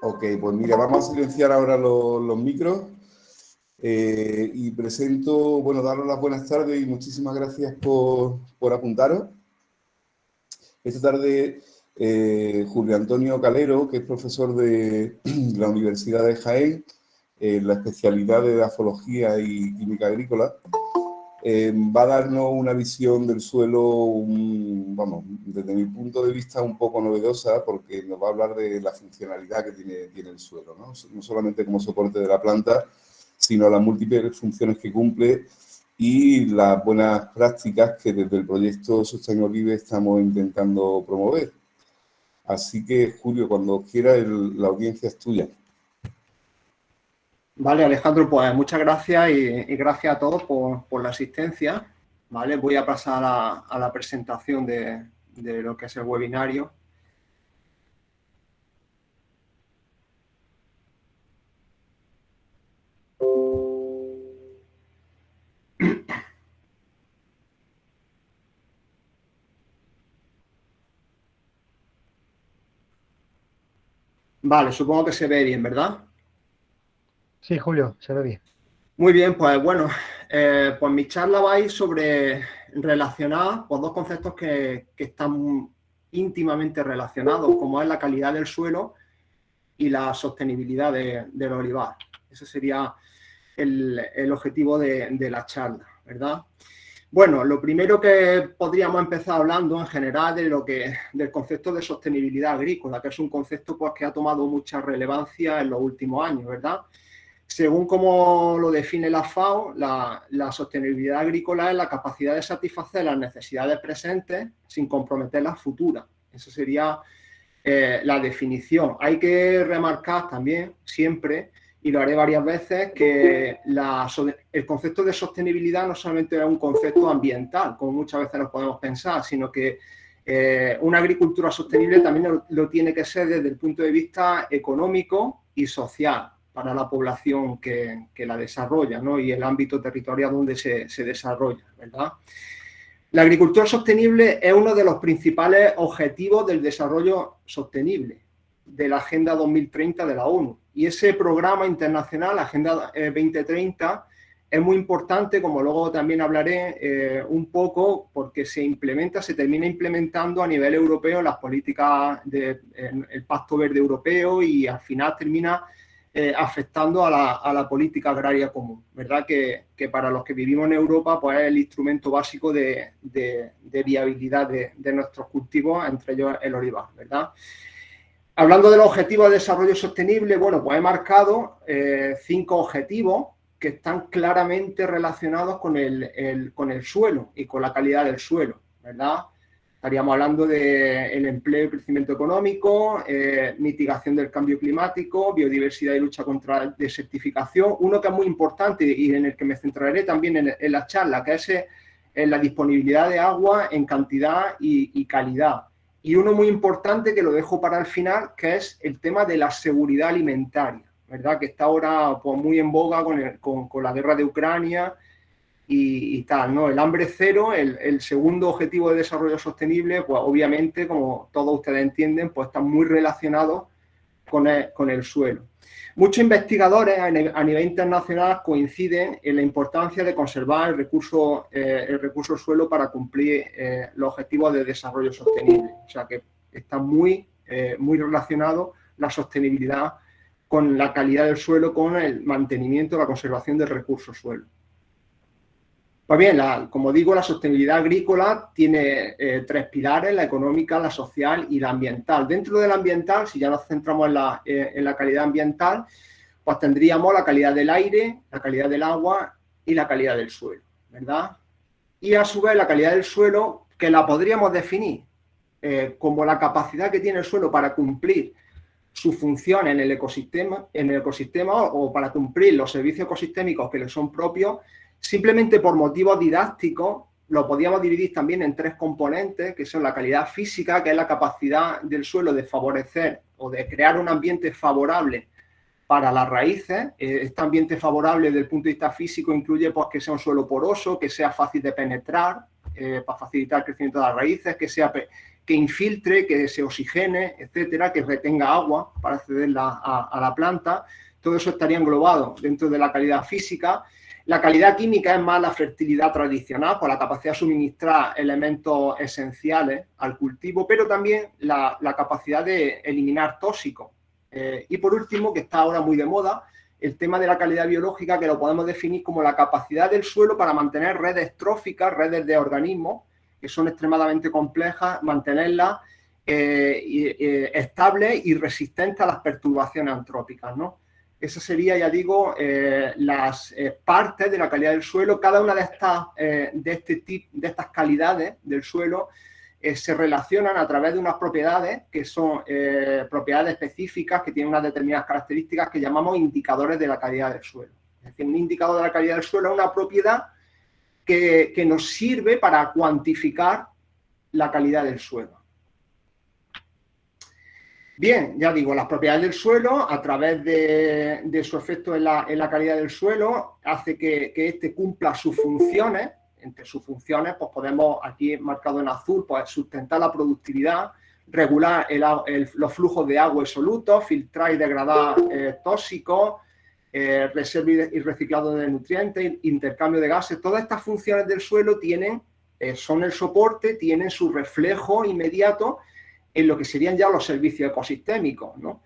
Ok, pues mira, vamos a silenciar ahora los micros y presento, bueno, daros las buenas tardes y muchísimas gracias por apuntaros. Esta tarde Julio Antonio Calero, que es profesor de la Universidad de Jaén, en la especialidad de edafología y química agrícola, va a darnos una visión del suelo, vamos, desde mi punto de vista un poco novedosa, porque nos va a hablar de la funcionalidad que tiene el suelo, ¿no? No solamente como soporte de la planta, sino las múltiples funciones que cumple y las buenas prácticas que desde el proyecto Sostenible estamos intentando promover. Así que, Julio, cuando quieras, la audiencia es tuya. Vale, Alejandro, pues muchas gracias y gracias a todos por la asistencia. Vale, voy a pasar a la presentación de lo que es el webinario. Vale, supongo que se ve bien, ¿verdad? Sí, Julio, se ve bien. Muy bien, pues bueno, pues mi charla va a ir sobre relacionar pues, dos conceptos que están íntimamente relacionados, como es la calidad del suelo y la sostenibilidad del olivar. Ese sería el objetivo de la charla, ¿verdad? Bueno, lo primero que podríamos empezar hablando en general del concepto de sostenibilidad agrícola, que es un concepto pues, que ha tomado mucha relevancia en los últimos años, ¿verdad? Según como lo define la FAO, la sostenibilidad agrícola es la capacidad de satisfacer las necesidades presentes sin comprometer las futuras. Esa sería la definición. Hay que remarcar también siempre, y lo haré varias veces, que el concepto de sostenibilidad no solamente es un concepto ambiental, como muchas veces nos podemos pensar, sino que una agricultura sostenible también lo tiene que ser desde el punto de vista económico y social para la población que la desarrolla, ¿no? Y el ámbito territorial donde se desarrolla, ¿verdad? La agricultura sostenible es uno de los principales objetivos del desarrollo sostenible de la Agenda 2030 de la ONU. Y ese programa internacional, Agenda 2030, es muy importante, como luego también hablaré un poco, porque se termina implementando a nivel europeo las políticas del Pacto Verde Europeo y al final termina afectando a la política agraria común, ¿verdad? Que para los que vivimos en Europa pues es el instrumento básico de viabilidad de nuestros cultivos, entre ellos el olivar, ¿verdad? Hablando de los objetivos de desarrollo sostenible, bueno, pues he marcado 5 objetivos que están claramente relacionados con el suelo y con la calidad del suelo, ¿verdad? Estaríamos hablando del empleo y crecimiento económico, mitigación del cambio climático, biodiversidad y lucha contra la desertificación. Uno que es muy importante y en el que me centraré también en la charla, que es la disponibilidad de agua en cantidad y calidad. Y uno muy importante que lo dejo para el final, que es el tema de la seguridad alimentaria, ¿verdad? Que está ahora pues, muy en boga con la guerra de Ucrania y tal, ¿no? El hambre cero, el segundo objetivo de desarrollo sostenible, pues obviamente, como todos ustedes entienden, pues está muy relacionado con el suelo. Muchos investigadores a nivel internacional coinciden en la importancia de conservar el recurso suelo para cumplir los objetivos de desarrollo sostenible. O sea que está muy relacionado la sostenibilidad con la calidad del suelo, con el mantenimiento, la conservación del recurso suelo. Pues bien, como digo, la sostenibilidad agrícola tiene 3 pilares, la económica, la social y la ambiental. Dentro de la ambiental, si ya nos centramos en la calidad ambiental, pues tendríamos la calidad del aire, la calidad del agua y la calidad del suelo, ¿verdad? Y a su vez la calidad del suelo, que la podríamos definir como la capacidad que tiene el suelo para cumplir su función en el ecosistema o para cumplir los servicios ecosistémicos que le son propios. Simplemente por motivos didácticos, lo podíamos dividir también en 3 componentes, que son la calidad física, que es la capacidad del suelo de favorecer o de crear un ambiente favorable para las raíces. Este ambiente favorable desde el punto de vista físico incluye pues, que sea un suelo poroso, que sea fácil de penetrar, para facilitar el crecimiento de las raíces, que infiltre, que se oxigene, etcétera, que retenga agua para acceder a la planta. Todo eso estaría englobado dentro de la calidad física. La calidad química es más la fertilidad tradicional, con la capacidad de suministrar elementos esenciales al cultivo, pero también la capacidad de eliminar tóxicos. Y por último, que está ahora muy de moda, el tema de la calidad biológica, que lo podemos definir como la capacidad del suelo para mantener redes tróficas, redes de organismos, que son extremadamente complejas, mantenerlas estables y resistentes a las perturbaciones antrópicas, ¿no? Esa sería, ya digo, las partes de la calidad del suelo. Cada una de estas calidades del suelo se relacionan a través de unas propiedades que son propiedades específicas que tienen unas determinadas características que llamamos indicadores de la calidad del suelo. Es decir, un indicador de la calidad del suelo es una propiedad que nos sirve para cuantificar la calidad del suelo. Bien, ya digo, las propiedades del suelo, a través de su efecto en la calidad del suelo, hace que éste cumpla sus funciones. Entre sus funciones, pues podemos, aquí marcado en azul, pues sustentar la productividad, regular los flujos de agua y solutos, filtrar y degradar tóxicos, reserva y reciclado de nutrientes, intercambio de gases. Todas estas funciones del suelo son el soporte, tienen su reflejo inmediato en lo que serían ya los servicios ecosistémicos, ¿no?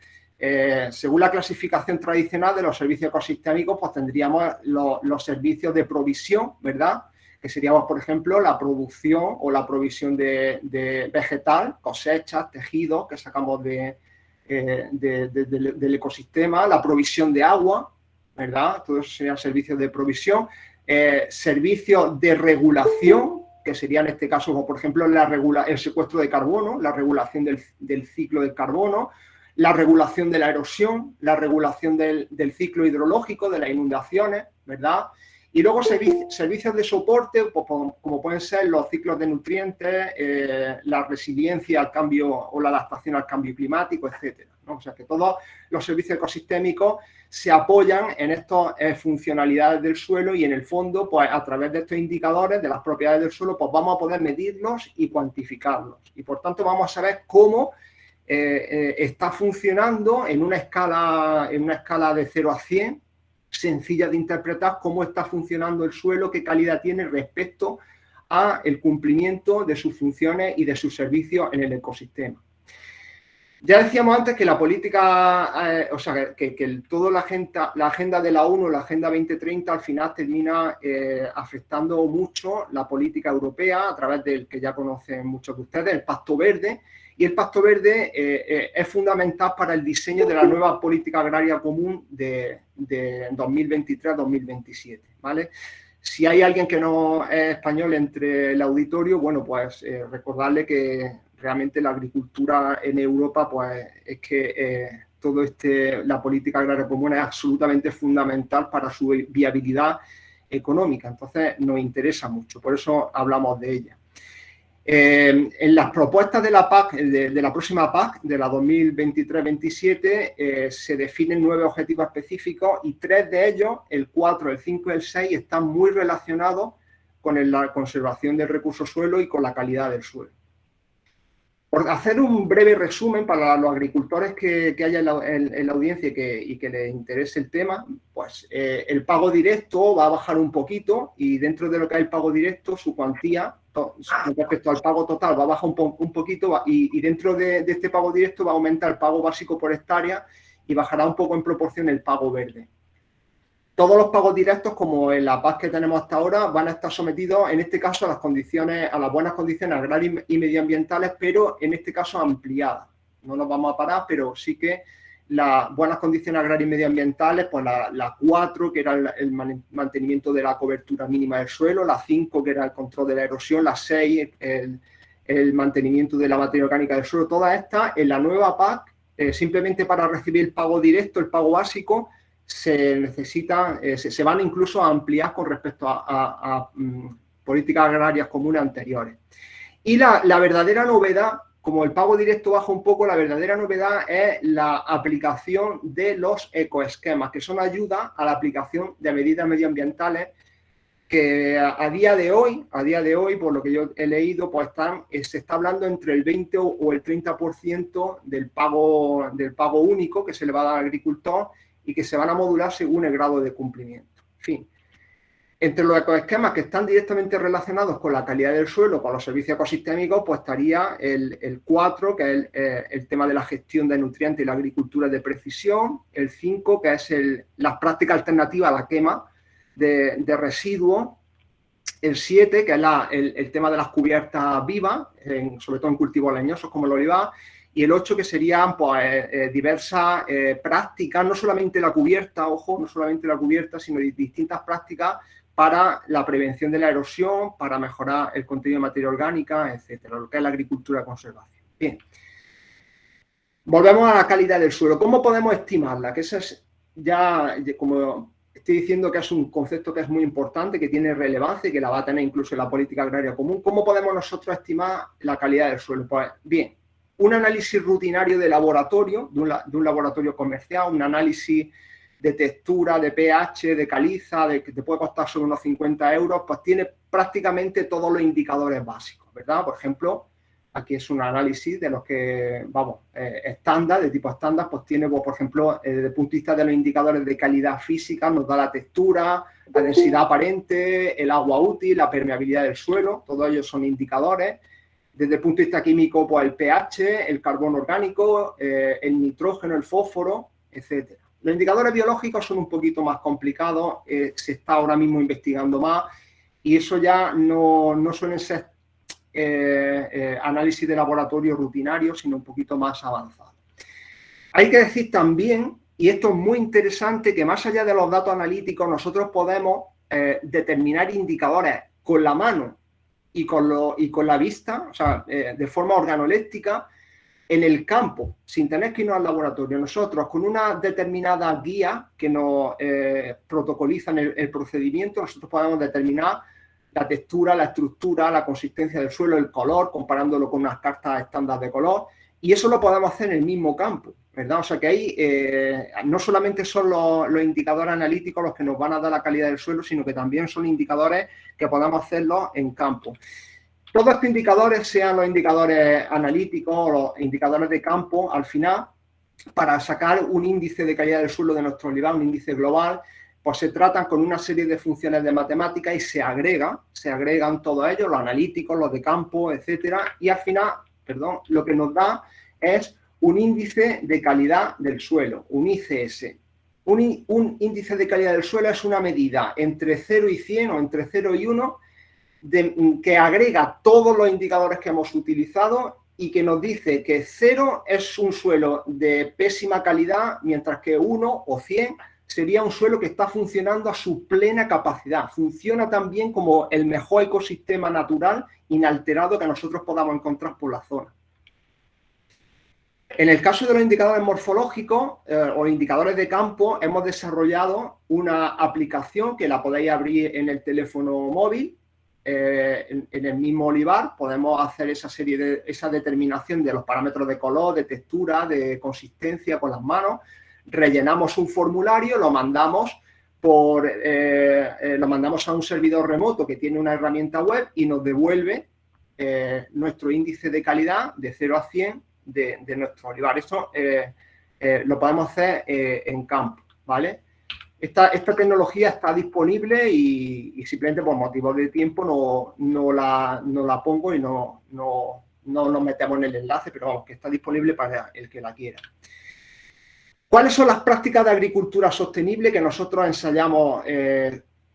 Según la clasificación tradicional de los servicios ecosistémicos, pues tendríamos los servicios de provisión, ¿verdad? Que seríamos, por ejemplo, la producción o la provisión de vegetal, cosechas, tejidos que sacamos del ecosistema, la provisión de agua, ¿verdad? Todo eso serían servicios de provisión, servicios de regulación, que sería en este caso, como por ejemplo, el secuestro de carbono, la regulación del ciclo del carbono, la regulación de la erosión, la regulación del ciclo hidrológico, de las inundaciones, ¿verdad? Y luego servicios de soporte, pues, como pueden ser los ciclos de nutrientes, la resiliencia al cambio o la adaptación al cambio climático, etcétera, ¿no? O sea que todos los servicios ecosistémicos se apoyan en estas funcionalidades del suelo y en el fondo, pues a través de estos indicadores de las propiedades del suelo, pues vamos a poder medirlos y cuantificarlos. Y por tanto vamos a saber cómo está funcionando en una escala de 0 a 100, sencilla de interpretar, cómo está funcionando el suelo, qué calidad tiene respecto al cumplimiento de sus funciones y de sus servicios en el ecosistema. Ya decíamos antes que la política, toda la agenda de la ONU, la Agenda 2030, al final termina afectando mucho la política europea a través del que ya conocen muchos de ustedes, el Pacto Verde. Y el Pacto Verde es fundamental para el diseño de la nueva política agraria común de 2023 a 2027, ¿vale? Si hay alguien que no es español entre el auditorio, bueno, pues recordarle que realmente la agricultura en Europa, pues es que la política agraria común es absolutamente fundamental para su viabilidad económica. Entonces, nos interesa mucho, por eso hablamos de ella. En las propuestas de la PAC, de la próxima PAC, de la 2023-27, se definen 9 objetivos específicos y 3 de ellos, el 4, el 5 y el 6, están muy relacionados con la conservación del recurso suelo y con la calidad del suelo. Por hacer un breve resumen para los agricultores que haya en la audiencia y que les interese el tema, pues el pago directo va a bajar un poquito y dentro de lo que es el pago directo, su cuantía respecto al pago total va a bajar un poquito y dentro de este pago directo va a aumentar el pago básico por hectárea y bajará un poco en proporción el pago verde. Todos los pagos directos, como en la PAC que tenemos hasta ahora, van a estar sometidos, en este caso, a las buenas condiciones agrarias y medioambientales, pero en este caso ampliadas. No nos vamos a parar, pero sí que las buenas condiciones agrarias y medioambientales, pues la 4, que era el mantenimiento de la cobertura mínima del suelo, la 5, que era el control de la erosión, la 6, el mantenimiento de la materia orgánica del suelo, todas estas, en la nueva PAC, simplemente para recibir el pago directo, el pago básico, se van incluso a ampliar con respecto a políticas agrarias comunes anteriores. Y la verdadera novedad, como el pago directo baja un poco, la verdadera novedad es la aplicación de los ecoesquemas, que son ayudas a la aplicación de medidas medioambientales que a día de hoy, por lo que yo he leído, pues se está hablando entre el 20 o el 30% del pago único que se le va a dar al agricultor y que se van a modular según el grado de cumplimiento. En fin, entre los ecoesquemas que están directamente relacionados con la calidad del suelo, con los servicios ecosistémicos, pues estaría el 4, que es el tema de la gestión de nutrientes y la agricultura de precisión, el 5, que es las prácticas alternativas a la quema de residuos, el 7, que es el tema de las cubiertas vivas, sobre todo en cultivos leñosos como el olivar, y el 8, que serían pues, diversas prácticas, no solamente la cubierta, ojo, no solamente la cubierta, sino distintas prácticas para la prevención de la erosión, para mejorar el contenido de materia orgánica, etcétera, lo que es la agricultura de conservación. Bien. Volvemos a la calidad del suelo. ¿Cómo podemos estimarla? Que eso es ya, como estoy diciendo, que es un concepto que es muy importante, que tiene relevancia y que la va a tener incluso en la política agraria común. ¿Cómo podemos nosotros estimar la calidad del suelo? Pues bien, un análisis rutinario de laboratorio, de un laboratorio comercial, un análisis de textura, de pH, de caliza, que te puede costar solo unos 50 euros, pues tiene prácticamente todos los indicadores básicos, ¿verdad? Por ejemplo, aquí es un análisis de los que, vamos, estándar, de tipo estándar, pues tiene, pues, por ejemplo, desde el punto de vista de los indicadores de calidad física, nos da la textura, la densidad aparente, el agua útil, la permeabilidad del suelo, todos ellos son indicadores. Desde el punto de vista químico, pues el pH, el carbono orgánico, el nitrógeno, el fósforo, etcétera. Los indicadores biológicos son un poquito más complicados, se está ahora mismo investigando más y eso ya no suelen ser análisis de laboratorio rutinario, sino un poquito más avanzado. Hay que decir también, y esto es muy interesante, que más allá de los datos analíticos, nosotros podemos determinar indicadores con la mano y con la vista, o sea, de forma organoléptica, en el campo, sin tener que irnos al laboratorio. Nosotros, con una determinada guía que nos protocoliza el procedimiento, nosotros podemos determinar la textura, la estructura, la consistencia del suelo, el color, comparándolo con unas cartas estándar de color, y eso lo podemos hacer en el mismo campo, ¿verdad? O sea que ahí no solamente son los indicadores analíticos los que nos van a dar la calidad del suelo, sino que también son indicadores que podemos hacerlos en campo. Todos estos indicadores, sean los indicadores analíticos o los indicadores de campo, al final, para sacar un índice de calidad del suelo de nuestro olivar, un índice global, pues se tratan con una serie de funciones de matemáticas y se agregan todos ellos, los analíticos, los de campo, etcétera, y al final, lo que nos da es un índice de calidad del suelo, un ICS. Un índice de calidad del suelo es una medida entre 0 y 100 o entre 0 y 1 que agrega todos los indicadores que hemos utilizado y que nos dice que 0 es un suelo de pésima calidad, mientras que 1 o 100 sería un suelo que está funcionando a su plena capacidad. Funciona también como el mejor ecosistema natural inalterado que nosotros podamos encontrar por la zona. En el caso de los indicadores morfológicos o indicadores de campo, hemos desarrollado una aplicación que la podéis abrir en el teléfono móvil. En el mismo olivar podemos hacer esa determinación de los parámetros de color, de textura, de consistencia con las manos. Rellenamos un formulario, lo mandamos a un servidor remoto que tiene una herramienta web y nos devuelve nuestro índice de calidad de 0 a 100 de nuestro olivar. Esto lo podemos hacer en campo, ¿vale? Esta tecnología está disponible y simplemente por motivos de tiempo no la pongo y no nos metemos en el enlace, pero vamos, que está disponible para el que la quiera. ¿Cuáles son las prácticas de agricultura sostenible que nosotros ensayamos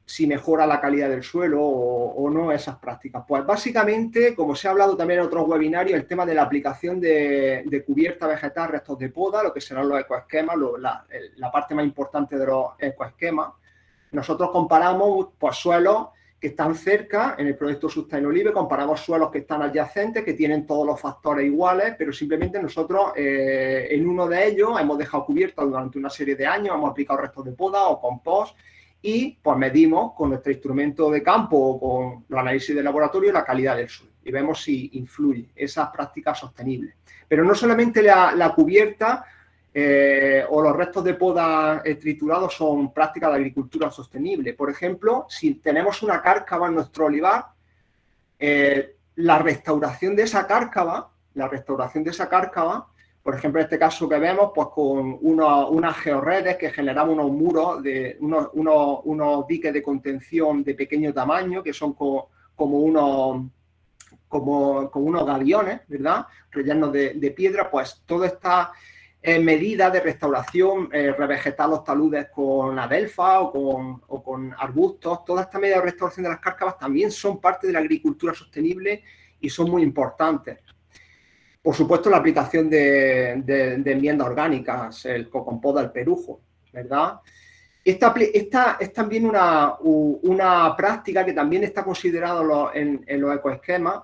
si mejora la calidad del suelo o no esas prácticas? Pues básicamente, como se ha hablado también en otros webinarios, el tema de la aplicación de cubierta vegetal, restos de poda, lo que serán los ecoesquemas, la parte más importante de los ecoesquemas. Nosotros comparamos pues, suelos que están cerca, en el proyecto Sustainolive, comparamos suelos que están adyacentes, que tienen todos los factores iguales, pero simplemente nosotros en uno de ellos hemos dejado cubierta durante una serie de años, hemos aplicado restos de poda o compost y pues medimos con nuestro instrumento de campo o con los análisis de laboratorio la calidad del suelo y vemos si influye esas prácticas sostenibles. Pero no solamente la cubierta o los restos de poda triturados son prácticas de agricultura sostenible. Por ejemplo, si tenemos una cárcava en nuestro olivar, la restauración de esa cárcava, por ejemplo, en este caso que vemos, pues con unas georredes que generamos unos muros, unos diques de contención de pequeño tamaño, que son como unos gaviones, ¿verdad? Rellenos de piedra, pues toda esta medida de restauración, revegetar los taludes con adelfa o con arbustos, toda esta medida de restauración de las cárcavas también son parte de la agricultura sostenible y son muy importantes. Por supuesto, la aplicación de enmiendas orgánicas, el cocompoda, el perujo, ¿verdad? Esta es también una práctica que también está considerada en los ecoesquemas,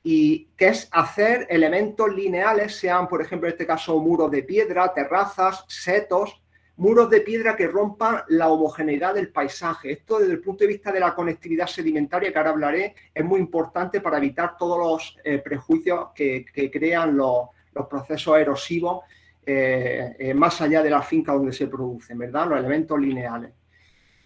y que es hacer elementos lineales, sean, por ejemplo, en este caso, muros de piedra, terrazas, setos, muros de piedra que rompan la homogeneidad del paisaje. Esto, desde el punto de vista de la conectividad sedimentaria, que ahora hablaré, es muy importante para evitar todos los prejuicios que crean los procesos erosivos más allá de la finca donde se producen, ¿verdad? Los elementos lineales.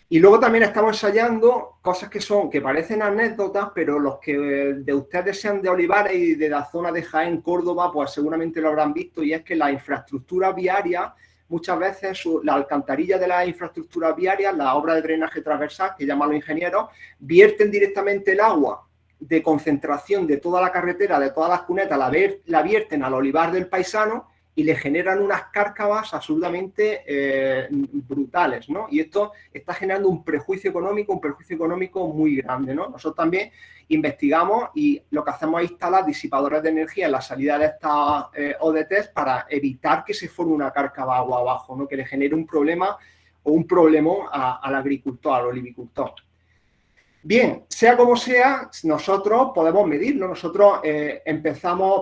Y luego también estamos ensayando cosas que parecen anécdotas, pero los que de ustedes sean de Olivares y de la zona de Jaén, Córdoba, pues seguramente lo habrán visto, y es que la infraestructura viaria, muchas veces la alcantarilla de la infraestructura viaria, la obra de drenaje transversal, que llaman los ingenieros, vierten directamente el agua de concentración de toda la carretera, de todas las cunetas, la vierten al olivar del paisano y le generan unas cárcavas absolutamente brutales, ¿no? Y esto está generando un prejuicio económico muy grande, ¿no? Nosotros también investigamos y lo que hacemos es instalar disipadores de energía en la salida de estas ODTs para evitar que se forme una cárcava agua abajo, ¿no? Que le genere un problema o un problemón al agricultor, al olivicultor. Bien, sea como sea, nosotros podemos medirlo. Nosotros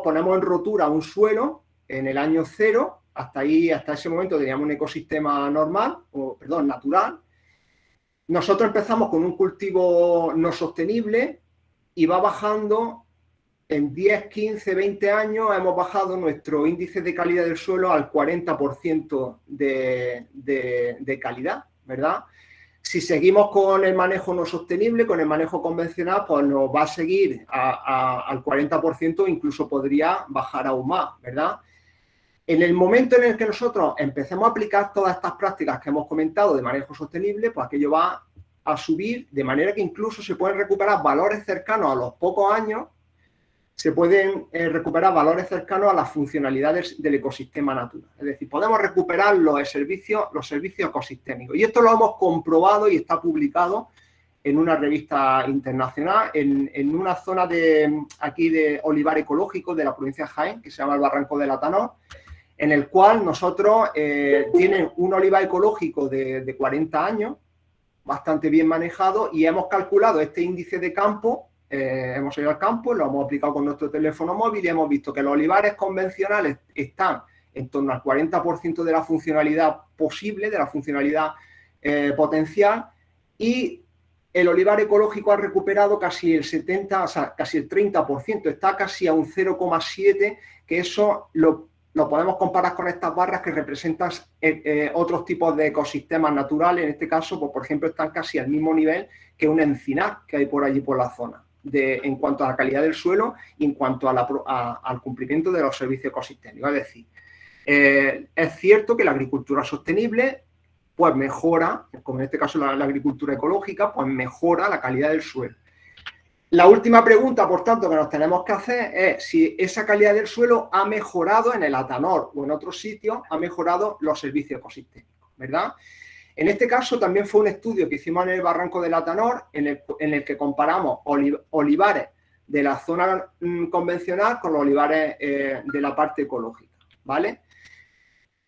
ponemos en rotura un suelo en el año 0, hasta ese momento teníamos un ecosistema natural. Nosotros empezamos con un cultivo no sostenible y va bajando en 10, 15, 20 años, hemos bajado nuestro índice de calidad del suelo al 40% de calidad, ¿verdad? Si seguimos con el manejo no sostenible, con el manejo convencional, pues nos va a seguir al 40%, incluso podría bajar aún más, ¿verdad? En el momento en el que nosotros empecemos a aplicar todas estas prácticas que hemos comentado de manejo sostenible, pues aquello va a subir, de manera que incluso se pueden recuperar valores cercanos a los pocos años, se pueden recuperar valores cercanos a las funcionalidades del ecosistema natural. Es decir, podemos recuperar los servicios ecosistémicos. Y esto lo hemos comprobado y está publicado en una revista internacional, en una zona aquí de olivar ecológico de la provincia de Jaén, que se llama el Barranco del Atanor, en el cual nosotros tienen un olivar ecológico de 40 años, bastante bien manejado, y hemos calculado este índice de campo, hemos ido al campo, lo hemos aplicado con nuestro teléfono móvil y hemos visto que los olivares convencionales están en torno al 40% de la funcionalidad posible, de la funcionalidad potencial, y el olivar ecológico ha recuperado casi el 70%, o sea, casi el 30%, está casi a un 0,7%, que eso lo podemos comparar con estas barras que representan otros tipos de ecosistemas naturales. En este caso, pues, por ejemplo, están casi al mismo nivel que un encinar que hay por allí por la zona, en cuanto a la calidad del suelo y en cuanto al cumplimiento de los servicios ecosistémicos. Es decir, es cierto que la agricultura sostenible pues mejora, como en este caso la agricultura ecológica, pues mejora la calidad del suelo. La última pregunta, por tanto, que nos tenemos que hacer es si esa calidad del suelo ha mejorado en el Atanor o en otros sitios, ha mejorado los servicios ecosistémicos, ¿verdad? En este caso también fue un estudio que hicimos en el Barranco del Atanor, en el que comparamos olivares de la zona convencional con los olivares de la parte ecológica, ¿vale?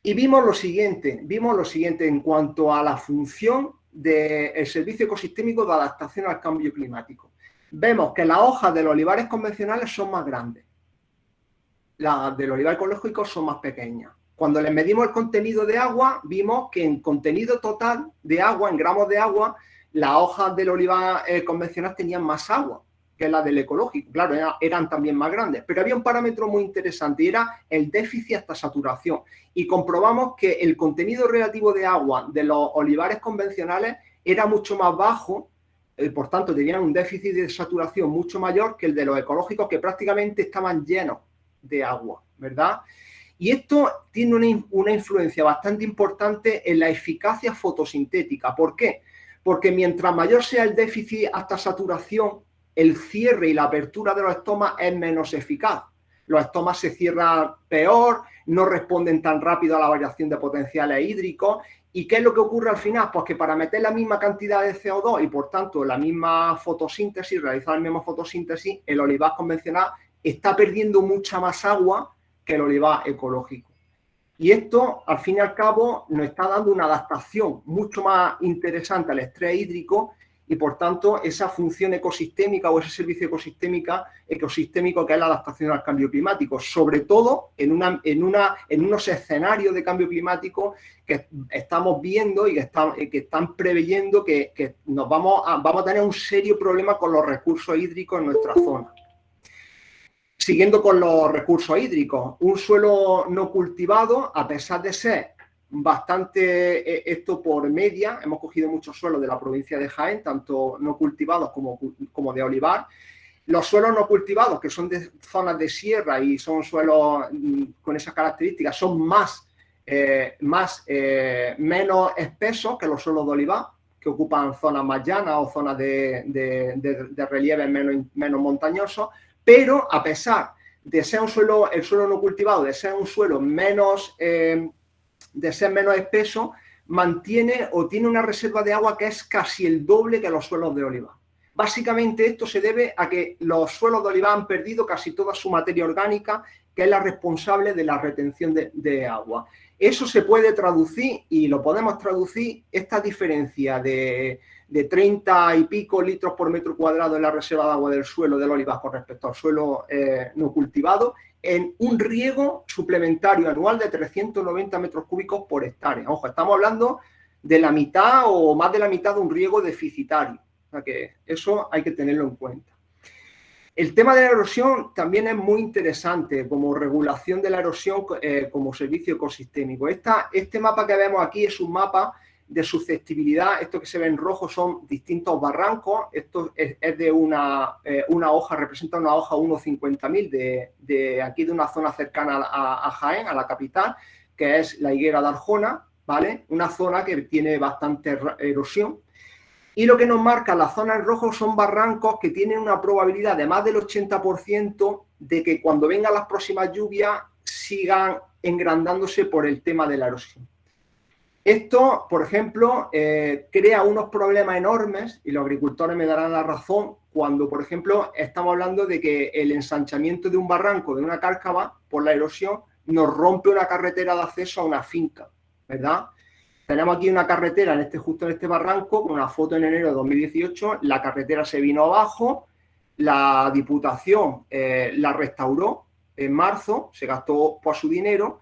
Y vimos lo siguiente en cuanto a la función del servicio ecosistémico de adaptación al cambio climático. Vemos que las hojas de los olivares convencionales son más grandes, las del olivar ecológico son más pequeñas. Cuando les medimos el contenido de agua, vimos que en contenido total de agua, en gramos de agua, las hojas del olivar convencional tenían más agua que es la del ecológico. Claro, eran también más grandes, pero había un parámetro muy interesante y era el déficit hasta saturación. Y comprobamos que el contenido relativo de agua de los olivares convencionales era mucho más bajo, por tanto tenían un déficit de saturación mucho mayor que el de los ecológicos, que prácticamente estaban llenos de agua, ¿verdad? Y esto tiene una influencia bastante importante en la eficacia fotosintética. ¿Por qué? Porque mientras mayor sea el déficit hasta saturación, el cierre y la apertura de los estomas es menos eficaz. Los estomas se cierran peor, no responden tan rápido a la variación de potenciales hídricos. ¿Y qué es lo que ocurre al final? Pues que para meter la misma cantidad de CO2 y por tanto la misma fotosíntesis, realizar la misma fotosíntesis, el olivar convencional está perdiendo mucha más agua que el olivar ecológico. Y esto, al fin y al cabo, nos está dando una adaptación mucho más interesante al estrés hídrico y, por tanto, esa función ecosistémica o ese servicio ecosistémico que es la adaptación al cambio climático, sobre todo en unos escenarios de cambio climático que estamos viendo y que están preveyendo que nos vamos a tener un serio problema con los recursos hídricos en nuestra zona. Siguiendo con los recursos hídricos, un suelo no cultivado, a pesar de ser bastante, esto por media, hemos cogido muchos suelos de la provincia de Jaén, tanto no cultivados como de olivar. Los suelos no cultivados, que son de zonas de sierra y son suelos con esas características, son menos espesos que los suelos de olivar, que ocupan zonas más llanas o zonas de relieves menos montañosos. Pero a pesar de ser el suelo no cultivado, de ser un suelo menos espeso, mantiene o tiene una reserva de agua que es casi el doble que los suelos de olivar. Básicamente esto se debe a que los suelos de olivar han perdido casi toda su materia orgánica, que es la responsable de la retención de agua. Eso se puede traducir y lo podemos traducir, esta diferencia de 30 y pico litros por metro cuadrado en la reserva de agua del suelo del olivar con respecto al suelo no cultivado, en un riego suplementario anual de 390 metros cúbicos por hectárea. Ojo, estamos hablando de la mitad o más de la mitad de un riego deficitario. O sea que eso hay que tenerlo en cuenta. El tema de la erosión también es muy interesante como regulación de la erosión como servicio ecosistémico. Este mapa que vemos aquí es un mapa de susceptibilidad. Esto que se ve en rojo son distintos barrancos. Esto es de una hoja, representa una hoja 1,50.000 de aquí de una zona cercana a Jaén, a la capital, que es la higuera de Arjona, ¿vale? Una zona que tiene bastante erosión. Y lo que nos marca la zona en rojo son barrancos que tienen una probabilidad de más del 80% de que cuando vengan las próximas lluvias sigan engrandándose por el tema de la erosión. Esto, por ejemplo, crea unos problemas enormes, y los agricultores me darán la razón, cuando, por ejemplo, estamos hablando de que el ensanchamiento de un barranco, de una cárcava, por la erosión, nos rompe una carretera de acceso a una finca, ¿verdad? Tenemos aquí una carretera justo en este barranco, con una foto en enero de 2018, la carretera se vino abajo, la Diputación la restauró en marzo, se gastó por su dinero,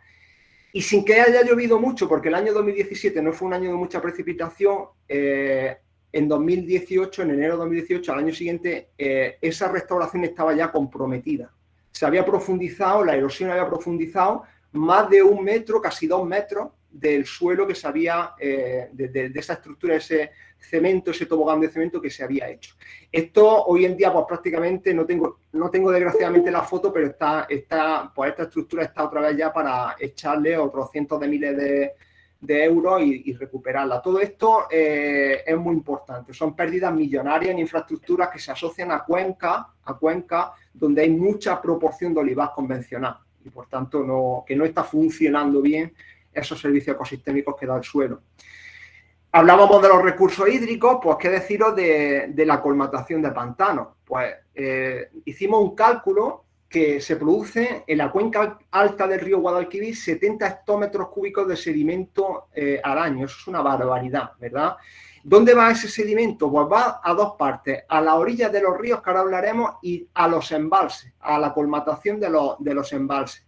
y sin que haya llovido mucho, porque el año 2017 no fue un año de mucha precipitación, en 2018, en enero de 2018, al año siguiente, esa restauración estaba ya comprometida. Se había profundizado, la erosión había profundizado más de 1 metro, casi 2 metros, del suelo que se había, de esa estructura, ese cemento, ese tobogán de cemento que se había hecho. Esto hoy en día, pues prácticamente, no tengo desgraciadamente la foto, pero pues esta estructura está otra vez ya para echarle otros cientos de miles de euros y recuperarla. Todo esto es muy importante. Son pérdidas millonarias en infraestructuras que se asocian a cuencas donde hay mucha proporción de olivar convencional y, por tanto, que no está funcionando bien esos servicios ecosistémicos que da el suelo. Hablábamos de los recursos hídricos, pues qué deciros de la colmatación de pantanos. Pues hicimos un cálculo que se produce en la cuenca alta del río Guadalquivir 70 hectómetros cúbicos de sedimento al año. Eso es una barbaridad, ¿verdad? ¿Dónde va ese sedimento? Pues va a dos partes, a las orillas de los ríos, que ahora hablaremos, y a los embalses, a la colmatación de los embalses.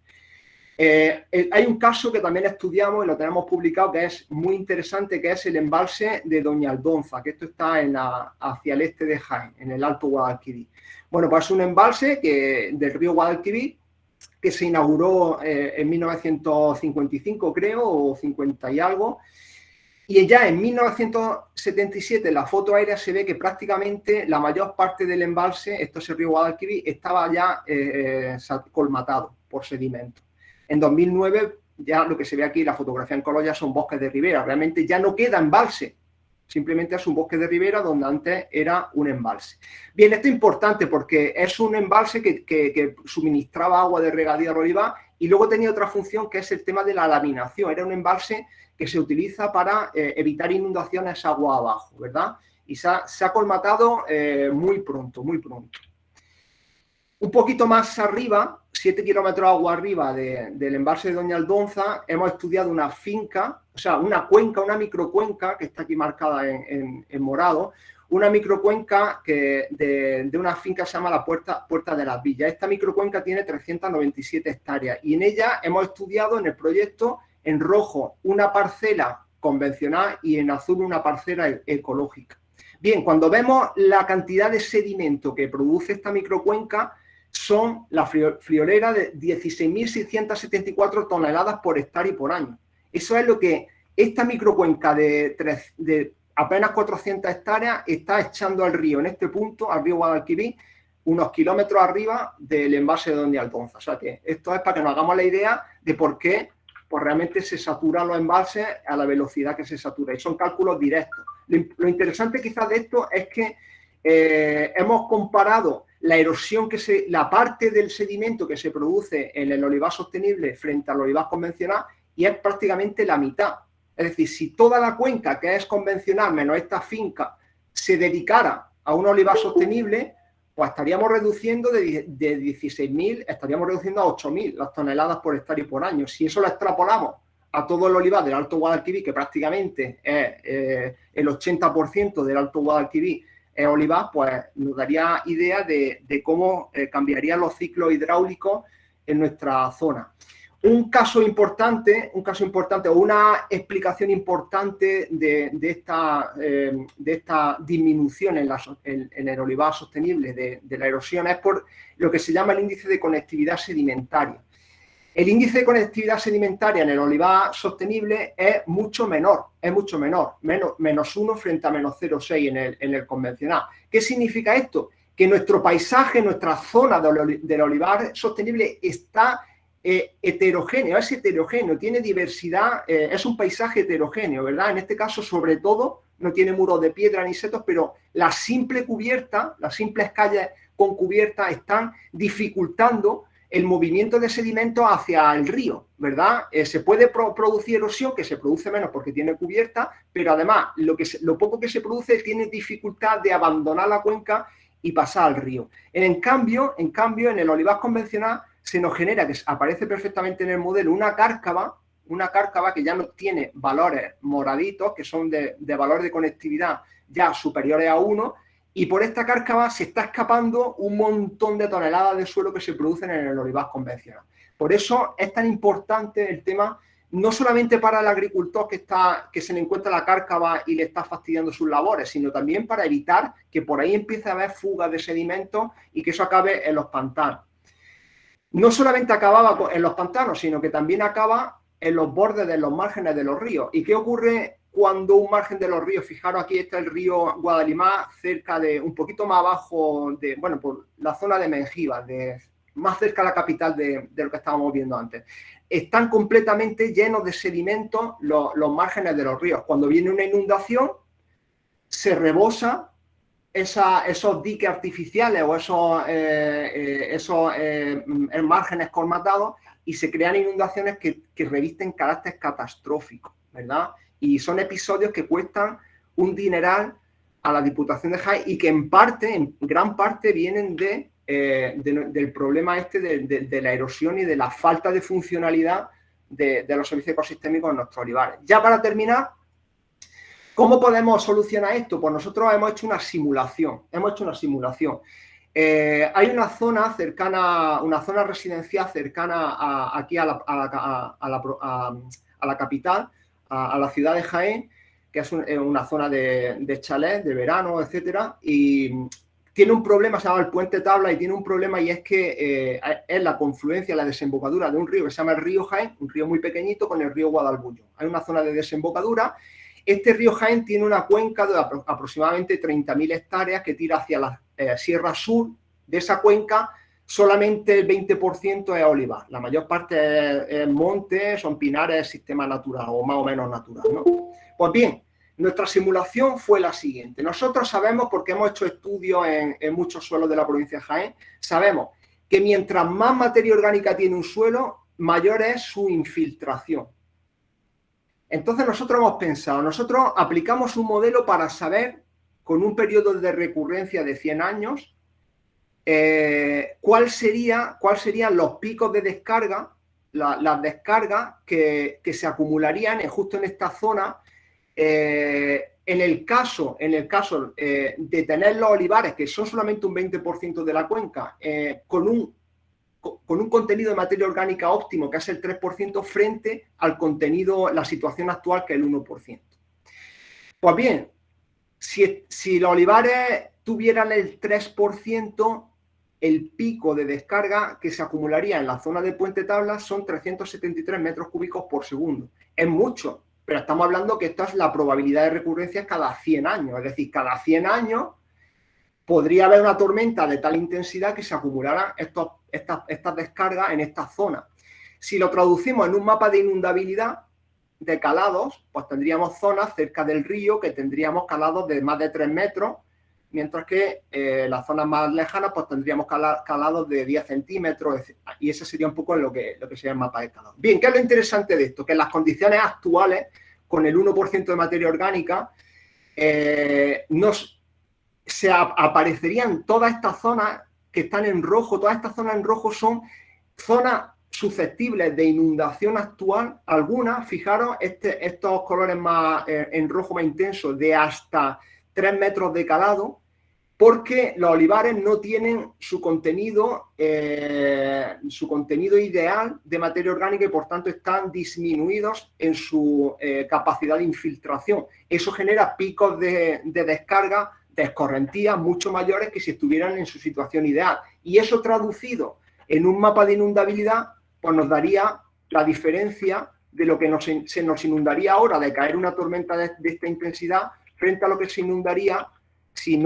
Hay un caso que también estudiamos y lo tenemos publicado que es muy interesante, que es el embalse de Doña Aldonza, que esto está hacia el este de Jaén, en el Alto Guadalquivir. Bueno, pues es un embalse del río Guadalquivir que se inauguró en 1955, creo, o 50 y algo. Y ya en 1977, en la foto aérea, se ve que prácticamente la mayor parte del embalse, esto es el río Guadalquivir, estaba ya colmatado por sedimento. En 2009, ya lo que se ve aquí, la fotografía en color, ya son bosques de ribera. Realmente ya no queda embalse. Simplemente es un bosque de ribera donde antes era un embalse. Bien, esto es importante porque es un embalse que suministraba agua de regadío al olivar y luego tenía otra función que es el tema de la laminación. Era un embalse que se utiliza para evitar inundaciones agua abajo, ¿verdad? Y se ha colmatado muy pronto, muy pronto. Un poquito más arriba, 7 kilómetros agua arriba del embalse de Doña Aldonza, hemos estudiado una finca, o sea, una cuenca, una microcuenca, que está aquí marcada en morado, una microcuenca de una finca que se llama la Puerta de las Villas. Esta microcuenca tiene 397 hectáreas y en ella hemos estudiado en el proyecto en rojo una parcela convencional y en azul una parcela ecológica. Bien, cuando vemos la cantidad de sedimento que produce esta microcuenca, son la friolera de 16.674 toneladas por hectárea y por año. Eso es lo que esta microcuenca de apenas 400 hectáreas está echando al río, en este punto, al río Guadalquivir, unos kilómetros arriba del embalse de Doña Aldonza. O sea que esto es para que nos hagamos la idea de por qué pues realmente se saturan los embalses a la velocidad que se satura. Y son cálculos directos. Lo interesante quizás de esto es que hemos comparado la erosión la parte del sedimento que se produce en el olivar sostenible frente al olivar convencional y es prácticamente la mitad. Es decir, si toda la cuenca que es convencional menos esta finca se dedicara a un olivar sostenible, pues estaríamos reduciendo de 16.000, estaríamos reduciendo a 8.000 las toneladas por hectárea y por año. Si eso lo extrapolamos a todo el olivar del Alto Guadalquivir, que prácticamente es el 80% del Alto Guadalquivir, olivar, pues nos daría idea de cómo cambiarían los ciclos hidráulicos en nuestra zona. Un caso importante o una explicación importante de esta disminución en el olivar sostenible de la erosión es por lo que se llama el índice de conectividad sedimentaria. El índice de conectividad sedimentaria en el olivar sostenible es mucho menor, menos 1 frente a menos 0,6 en el convencional. ¿Qué significa esto? Que nuestro paisaje, nuestra zona del olivar sostenible está heterogéneo, tiene diversidad, es un paisaje heterogéneo, ¿verdad? En este caso, sobre todo, no tiene muros de piedra ni setos, pero la simple cubierta, las simples calles con cubierta están dificultando el movimiento de sedimentos hacia el río, ¿verdad? Se puede producir erosión, que se produce menos porque tiene cubierta, pero además lo poco que se produce tiene dificultad de abandonar la cuenca y pasar al río. En cambio, en el olivar convencional se nos genera, que aparece perfectamente en el modelo, una cárcava que ya no tiene valores moraditos, que son de valores de conectividad ya superiores a 1, y por esta cárcava se está escapando un montón de toneladas de suelo que se producen en el olivar convencional. Por eso es tan importante el tema, no solamente para el agricultor que se le encuentra la cárcava y le está fastidiando sus labores, sino también para evitar que por ahí empiece a haber fugas de sedimentos y que eso acabe en los pantanos. No solamente acababa en los pantanos, sino que también acaba en los bordes de los márgenes de los ríos. ¿Y qué ocurre cuando un margen de los ríos? Fijaros, aquí está el río Guadalimar, cerca de, un poquito más abajo, por la zona de Mengíbar, más cerca de la capital de lo que estábamos viendo antes. Están completamente llenos de sedimentos los márgenes de los ríos. Cuando viene una inundación, se rebosa esos diques artificiales o esos márgenes colmatados y se crean inundaciones que revisten carácter catastrófico, ¿verdad? Y son episodios que cuestan un dineral a la Diputación de Jaén y que en gran parte vienen del problema de la erosión y de la falta de funcionalidad de los servicios ecosistémicos en nuestros olivares. Ya para terminar, ¿cómo podemos solucionar esto? Pues nosotros hemos hecho una simulación. Hay una zona cercana, una zona residencial cercana aquí a la capital, a la ciudad de Jaén, que es una zona de chalés, de verano, etcétera, y tiene un problema, se llama el Puente Tabla, y tiene un problema, y es que es la confluencia, la desembocadura de un río que se llama el río Jaén, un río muy pequeñito, con el río Guadalbuño. Hay una zona de desembocadura. Este río Jaén tiene una cuenca de aproximadamente 30.000 hectáreas que tira hacia la Sierra Sur. De esa cuenca, solamente el 20% es olivar. La mayor parte es monte, son pinares, sistema natural o más o menos natural, ¿no? Pues bien, nuestra simulación fue la siguiente. Nosotros sabemos, porque hemos hecho estudios en muchos suelos de la provincia de Jaén, sabemos que mientras más materia orgánica tiene un suelo, mayor es su infiltración. Entonces nosotros hemos pensado, nosotros aplicamos un modelo para saber, con un periodo de recurrencia de 100 años, cuáles serían los picos de descarga, las descargas que se acumularían justo en esta zona, en el caso de tener los olivares, que son solamente un 20% de la cuenca, con un contenido de materia orgánica óptimo, que es el 3%, frente al contenido, la situación actual, que es el 1%. Pues bien, si los olivares tuvieran el 3%, el pico de descarga que se acumularía en la zona de Puente Tabla son 373 metros cúbicos por segundo. Es mucho, pero estamos hablando que esta es la probabilidad de recurrencia cada 100 años. Es decir, cada 100 años podría haber una tormenta de tal intensidad que se acumularan estas descargas en esta zona. Si lo traducimos en un mapa de inundabilidad de calados, pues tendríamos zonas cerca del río que tendríamos calados de más de 3 metros, mientras que las zonas más lejanas pues tendríamos calados de 10 centímetros, y ese sería un poco lo que sería el mapa de calado. Bien, ¿qué es lo interesante de esto? Que en las condiciones actuales, con el 1% de materia orgánica, aparecerían todas estas zonas que están en rojo. Todas estas zonas en rojo son zonas susceptibles de inundación actual. Algunas, fijaros, estos colores más en rojo más intenso, de hasta 3 metros de calado, porque los olivares no tienen su contenido ideal de materia orgánica, y por tanto están disminuidos en su capacidad de infiltración. Eso genera picos de descarga, de escorrentía mucho mayores que si estuvieran en su situación ideal. Y eso, traducido en un mapa de inundabilidad, pues nos daría la diferencia de lo que se nos inundaría ahora de caer una tormenta de esta intensidad, frente a lo que se inundaría si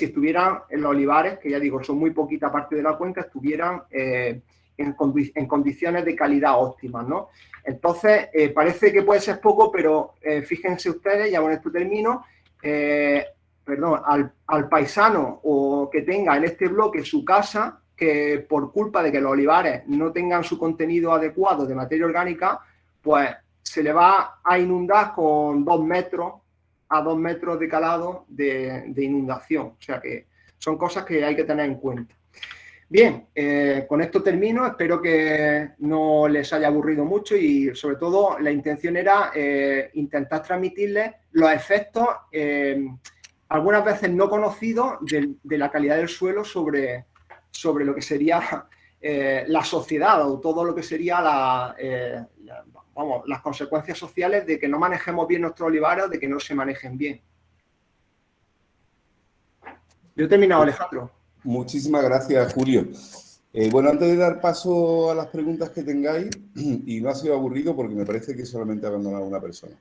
estuvieran en los olivares, que ya digo, son muy poquita parte de la cuenca, estuvieran en condiciones de calidad óptimas, ¿no? Entonces, parece que puede ser poco, pero fíjense ustedes, ya con esto termino, al paisano o que tenga en este bloque su casa, que por culpa de que los olivares no tengan su contenido adecuado de materia orgánica, pues se le va a inundar con 2 metros a 2 metros de calado de inundación. O sea que son cosas que hay que tener en cuenta. Bien, con esto termino. Espero que no les haya aburrido mucho, y sobre todo la intención era intentar transmitirles los efectos, algunas veces no conocidos, de la calidad del suelo sobre lo que sería la sociedad, o todo lo que sería las consecuencias sociales de que no manejemos bien nuestros olivares, o de que no se manejen bien. Yo he terminado, Alejandro. Muchísimas gracias, Julio. Bueno, antes de dar paso a las preguntas que tengáis, y no ha sido aburrido porque me parece que solamente ha abandonado una persona.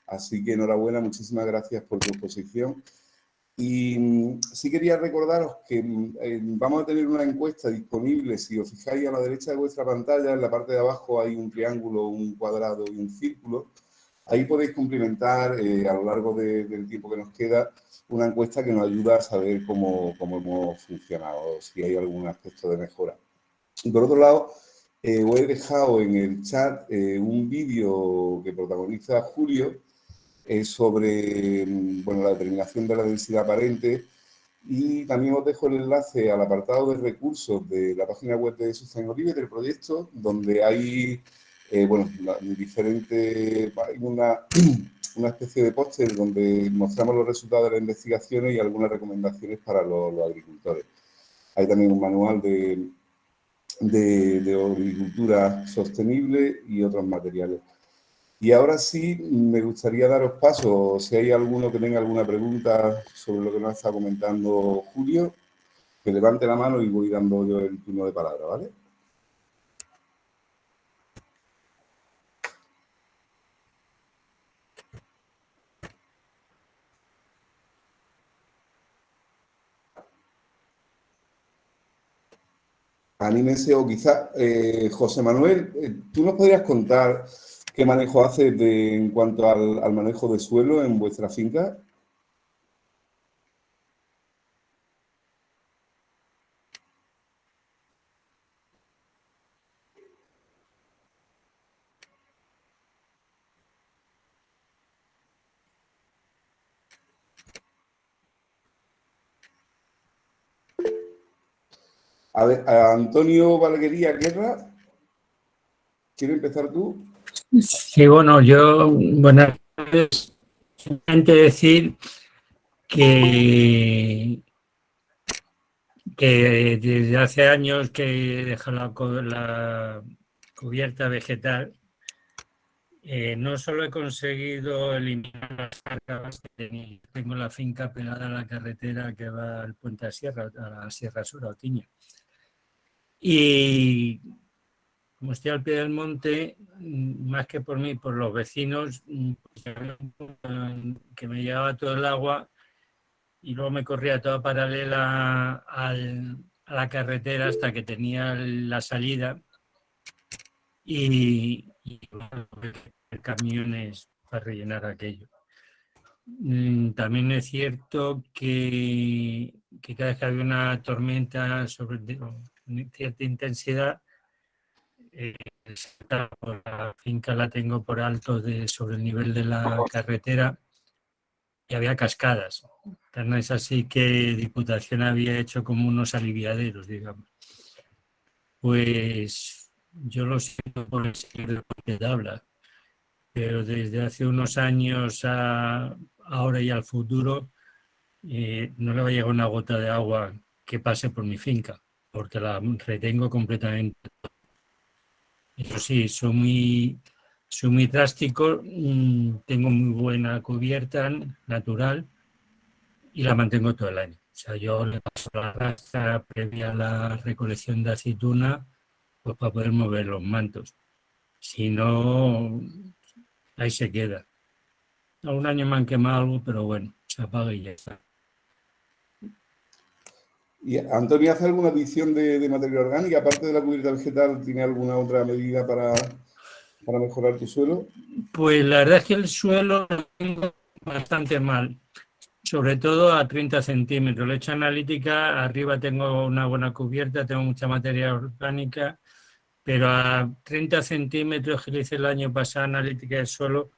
Así que enhorabuena, muchísimas gracias por tu exposición. Y sí quería recordaros que vamos a tener una encuesta disponible. Si os fijáis a la derecha de vuestra pantalla, en la parte de abajo hay un triángulo, un cuadrado y un círculo. Ahí podéis complementar a lo largo del tiempo que nos queda una encuesta que nos ayuda a saber cómo hemos funcionado, si hay algún aspecto de mejora. Y por otro lado, os he dejado en el chat un vídeo que protagoniza Julio, sobre la determinación de la densidad aparente, y también os dejo el enlace al apartado de recursos de la página web de Sustainolive, del proyecto, donde hay una especie de póster donde mostramos los resultados de las investigaciones y algunas recomendaciones para los agricultores. Hay también un manual de agricultura sostenible y otros materiales. Y ahora sí, me gustaría daros paso, si hay alguno que tenga alguna pregunta sobre lo que nos está comentando Julio, que levante la mano y voy dando yo el turno de palabra, ¿vale? Anímense o quizá, José Manuel, ¿tú nos podrías contar qué manejo haces en cuanto al manejo de suelo en vuestra finca? A ver, Antonio Valguería Guerra, ¿quieres empezar tú? Sí, bueno, buenas tardes. Simplemente decir que desde hace años que he dejado la cubierta vegetal, no solo he conseguido eliminar las cargas que tengo la finca pegada a la carretera que va al Puente a la Sierra Sur, a Otiña. Y como estoy al pie del monte, más que por mí, por los vecinos, que me llegaba todo el agua y luego me corría toda paralela a la carretera hasta que tenía la salida y camiones para rellenar aquello. También es cierto que cada vez que había una tormenta sobre cierta intensidad, la finca la tengo por alto sobre el nivel de la carretera y había cascadas. Tan es así que Diputación había hecho como unos aliviaderos, digamos. Pues yo lo siento por el señor de tabla, pero desde hace unos años a ahora y al futuro no le va a llegar una gota de agua que pase por mi finca, porque la retengo completamente. Eso sí, soy muy drástico, tengo muy buena cubierta natural y la mantengo todo el año. O sea, yo le paso la rastra previa a la recolección de aceituna, pues para poder mover los mantos. Si no, ahí se queda. Algún año me han quemado algo, pero bueno, se apaga y ya está. ¿Y Antonio hace alguna adición de materia orgánica? Aparte de la cubierta vegetal, ¿tiene alguna otra medida para mejorar tu suelo? Pues la verdad es que el suelo lo tengo bastante mal, sobre todo a 30 centímetros. Le he hecho analítica, arriba tengo una buena cubierta, tengo mucha materia orgánica, pero a 30 centímetros que le hice el año pasado analítica del suelo,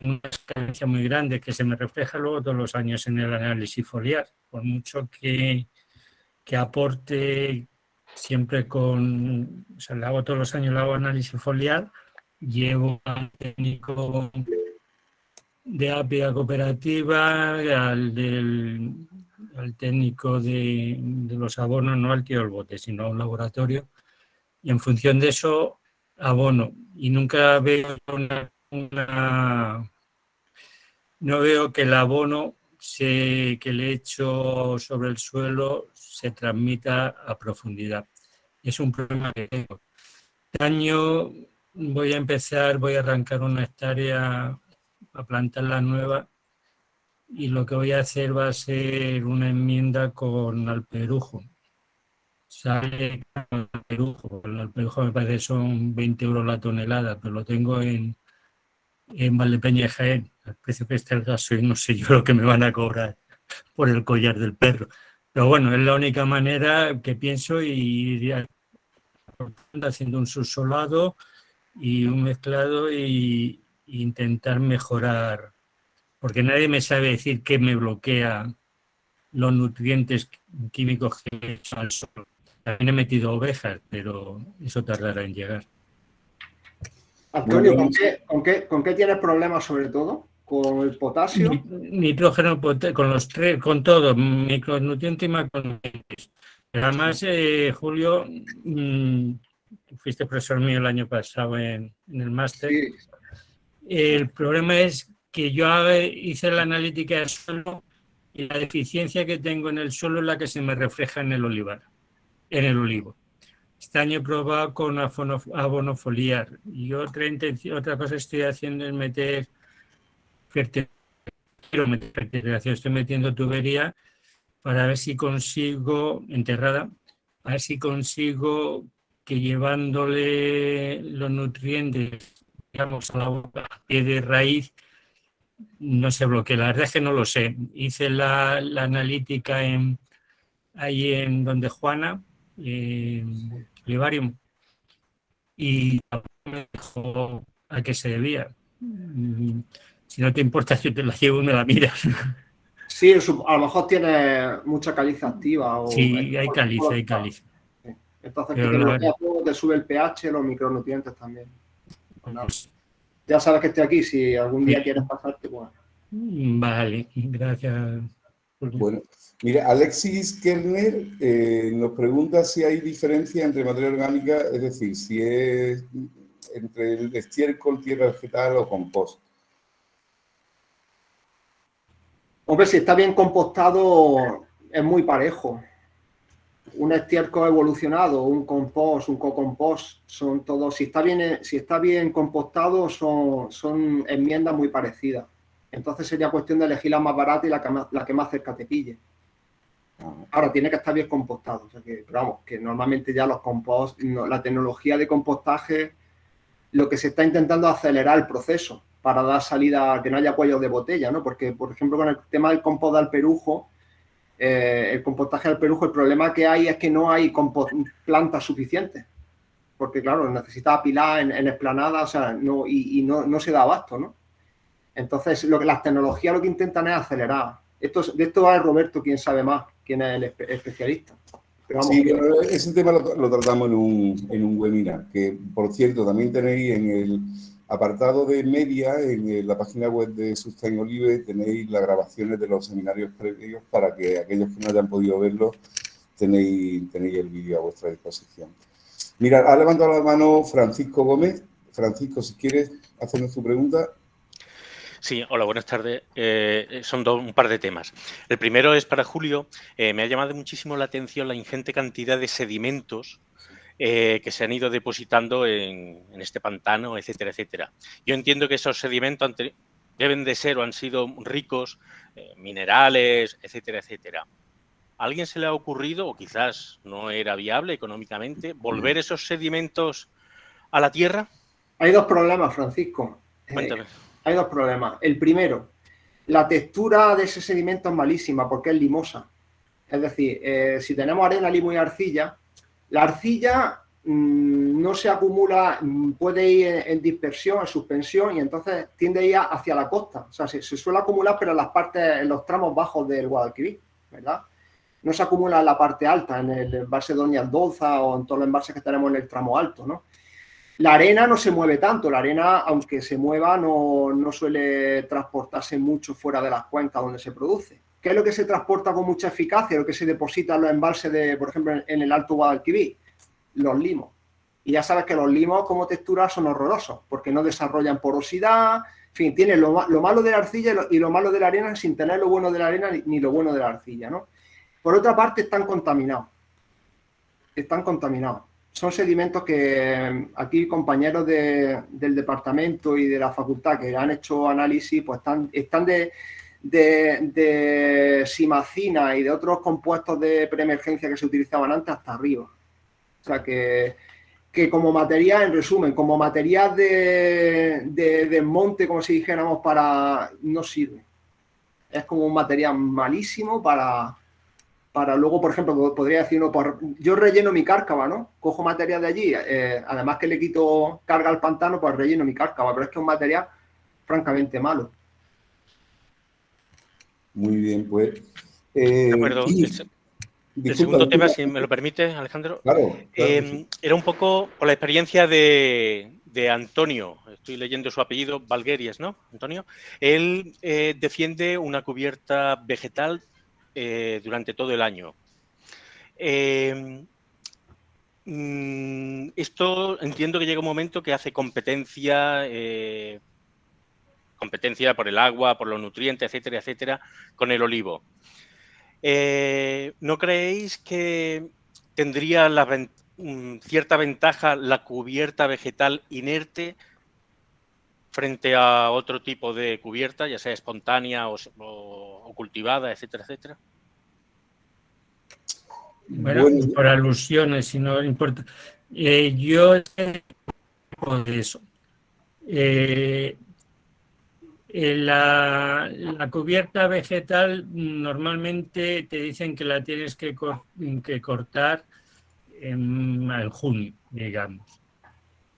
una carencia muy grande que se me refleja luego todos los años en el análisis foliar, por mucho que aporte siempre o sea, le hago todos los años, le hago análisis foliar, llevo al técnico de APIA cooperativa, al técnico de los abonos, no al tío del bote, sino a un laboratorio, y en función de eso abono, y nunca veo no veo que el abono que le he hecho sobre el suelo se transmita a profundidad. Es un problema que tengo. Este año voy a arrancar una hectárea a plantarla nueva y lo que voy a hacer va a ser una enmienda con alperujo. Sale con alperujo. El alperujo me parece que son 20 euros la tonelada, pero lo tengo en Valdepeña y Jaén. Al precio que está el gasoil, no sé yo lo que me van a cobrar por el collar del perro. Pero bueno, es la única manera que pienso y iría haciendo un subsolado y un mezclado e intentar mejorar, porque nadie me sabe decir qué me bloquea los nutrientes químicos que he hecho al suelo. También he metido ovejas, pero eso tardará en llegar. Antonio, ¿con qué tienes problemas sobre todo? ¿Con el potasio? Nitrógeno, con los tres, con todo, micronutrientes y macronutrientes. Pero además, Julio, fuiste profesor mío el año pasado en el máster. Sí. El problema es que yo hice la analítica del suelo y la deficiencia que tengo en el suelo es la que se me refleja en el olivar, en el olivo. Este año he probado con abono foliar y otra cosa que estoy haciendo es meter fertilización, estoy metiendo tubería para ver si consigo, enterrada, a ver si consigo que llevándole los nutrientes, digamos, a pie de raíz, no se bloquee. La verdad es que no lo sé. Hice la analítica ahí en donde Juana, en Vivarium, y me dijo a qué se debía. Si no te importa, yo te la llevo y me la miras. Sí, a lo mejor tiene mucha caliza activa. Sí, hay caliza, hay caliza. Entonces, Pero que te bloquea todo, te sube el pH, los micronutrientes también. Pues nada. Ya sabes que estoy aquí, si algún día quieres pasarte, bueno. Vale, gracias. Bueno, mira, Alexis Kerner nos pregunta si hay diferencia entre materia orgánica, es decir, si es entre el estiércol, tierra vegetal o compost. Hombre, si está bien compostado, es muy parejo. Un estiércol evolucionado, un compost, un co-compost, son todos, si está bien compostado, son enmiendas muy parecidas. Entonces sería cuestión de elegir la más barata y la que más cerca te pille. Ahora, tiene que estar bien compostado. O sea pero vamos, que normalmente ya los compost, la tecnología de compostaje, lo que se está intentando es acelerar el proceso para dar salida, que no haya cuellos de botella, ¿no? Porque, por ejemplo, con el tema del compost de alperujo, el compostaje de alperujo, el problema que hay es que no hay plantas suficientes. Porque, claro, necesita apilar en esplanada, o sea, no se da abasto, ¿no? Entonces, las tecnologías lo que intentan es acelerar. De esto va Roberto, quien sabe más, quien es el especialista. Pero vamos, sí, ese tema lo tratamos en un webinar, que por cierto también tenéis en el apartado de media, en la página web de Sustain Olive, tenéis las grabaciones de los seminarios previos para que aquellos que no hayan podido verlo tenéis el vídeo a vuestra disposición. Mira, ha levantado la mano Francisco Gómez. Francisco, si quieres hacernos tu pregunta. Sí, hola, buenas tardes. Son un par de temas. El primero es para Julio. Me ha llamado muchísimo la atención la ingente cantidad de sedimentos que se han ido depositando en este pantano, etcétera, etcétera. Yo entiendo que esos sedimentos deben de ser o han sido ricos, minerales, etcétera, etcétera. ¿A alguien se le ha ocurrido, o quizás no era viable económicamente, volver esos sedimentos a la tierra? Hay dos problemas, Francisco. Cuéntame. Hay dos problemas. El primero, la textura de ese sedimento es malísima porque es limosa. Es decir, si tenemos arena, limo y arcilla, la arcilla no se acumula, puede ir en dispersión, en suspensión, y entonces tiende a ir hacia la costa. O sea, se suele acumular, pero en los tramos bajos del Guadalquivir, ¿verdad? No se acumula en la parte alta, en el embalse de Doña Aldonza o en todos los embalses que tenemos en el tramo alto, ¿no? La arena no se mueve tanto, la arena, aunque se mueva, no suele transportarse mucho fuera de las cuencas donde se produce. ¿Qué es lo que se transporta con mucha eficacia? Lo que se deposita en los embalses, por ejemplo, en el Alto Guadalquivir, los limos. Y ya sabes que los limos como textura son horrorosos, porque no desarrollan porosidad, en fin, tienen lo malo de la arcilla y lo malo de la arena sin tener lo bueno de la arena ni lo bueno de la arcilla, ¿no? Por otra parte, están contaminados. Son sedimentos que aquí compañeros del departamento y de la facultad que han hecho análisis, pues están de simacina y de otros compuestos de preemergencia que se utilizaban antes hasta arriba. O sea que como material, en resumen, como material de desmonte, como si dijéramos, no sirve. Es como un material malísimo para luego, por ejemplo, podría decir uno, yo relleno mi cárcava, ¿no? Cojo material de allí, además que le quito carga al pantano, pues relleno mi cárcava, pero es que es un material francamente malo. Muy bien, pues. De acuerdo. El segundo tema, si me lo permite, Alejandro. Claro. Sí. Era un poco por la experiencia de Antonio, estoy leyendo su apellido, Valguerias, ¿no? Antonio. Él defiende una cubierta vegetal durante todo el año. Esto entiendo que llega un momento que hace competencia por el agua, por los nutrientes, etcétera, etcétera, con el olivo. ¿No creéis que tendría cierta ventaja la cubierta vegetal inerte frente a otro tipo de cubierta, ya sea espontánea o cultivada, etcétera, etcétera? Bueno, por alusiones, si no importa. Yo de eso. La cubierta vegetal normalmente te dicen que la tienes que cortar en junio, digamos,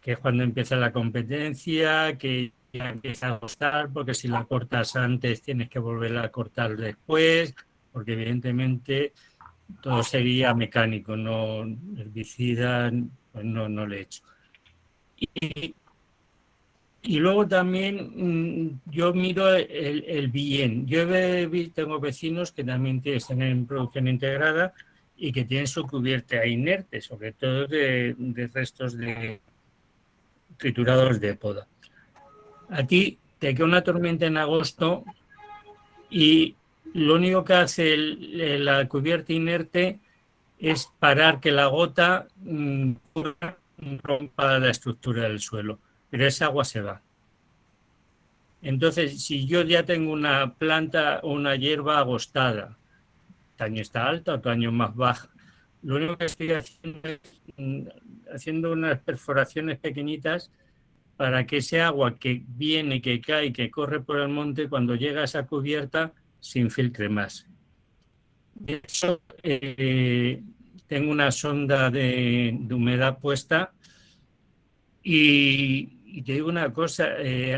que es cuando empieza la competencia, que ya empieza a gustar, porque si la cortas antes tienes que volverla a cortar después, porque evidentemente todo sería mecánico, no herbicida, pues no le he hecho. Y luego también yo miro el bien. Yo tengo vecinos que también están en producción integrada y que tienen su cubierta inerte, sobre todo de restos de triturados de poda. A ti te queda una tormenta en agosto y lo único que hace la cubierta inerte es parar que la gota rompa la estructura del suelo, pero esa agua se va. Entonces, si yo ya tengo una planta o una hierba agostada, este año está alta, otro año más baja, lo único que estoy haciendo es haciendo unas perforaciones pequeñitas para que ese agua que viene, que cae, que corre por el monte, cuando llega a esa cubierta, se infiltre más. De hecho, tengo una sonda de humedad puesta y te digo una cosa,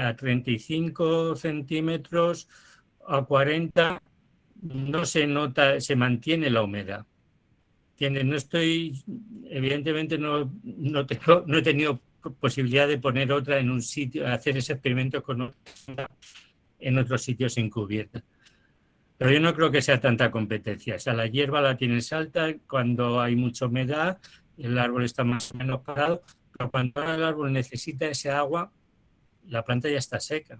a 35 centímetros, a 40, no se nota, se mantiene la humedad. No estoy, evidentemente no he tenido posibilidad de poner otra en un sitio, hacer ese experimento con otra en otros sitios sin cubierta. Pero yo no creo que sea tanta competencia. O sea, la hierba la tienes alta cuando hay mucha humedad, el árbol está más o menos parado, pero cuando el árbol necesita ese agua, la planta ya está seca.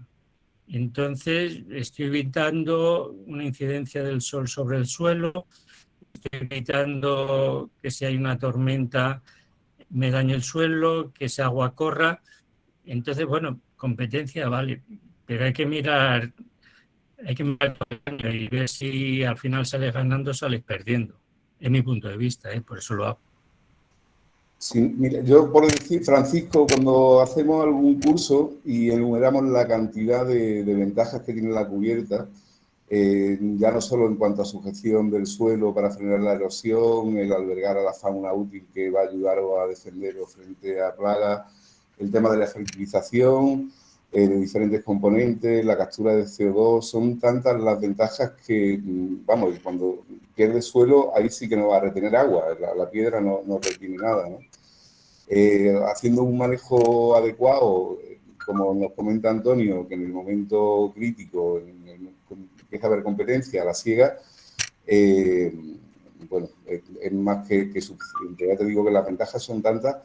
Entonces, estoy evitando una incidencia del sol sobre el suelo, estoy evitando que si hay una tormenta me dañe el suelo, que esa agua corra. Entonces, bueno, competencia vale, pero hay que mirar y ver si al final sales ganando o sales perdiendo. Es mi punto de vista, por eso lo hago. Sí, mira, yo por decir, Francisco, cuando hacemos algún curso y enumeramos la cantidad de ventajas que tiene la cubierta, ya no solo en cuanto a sujeción del suelo para frenar la erosión, el albergar a la fauna útil que va a ayudar a defenderlo frente a plagas, el tema de la fertilización, de diferentes componentes, la captura de CO2, son tantas las ventajas que, vamos, cuando pierde suelo, ahí sí que no va a retener agua, la piedra no retiene nada, ¿no? Haciendo un manejo adecuado, como nos comenta Antonio, que en el momento crítico empieza a haber competencia a la siega, bueno, es más que suficiente. Ya te digo que las ventajas son tantas.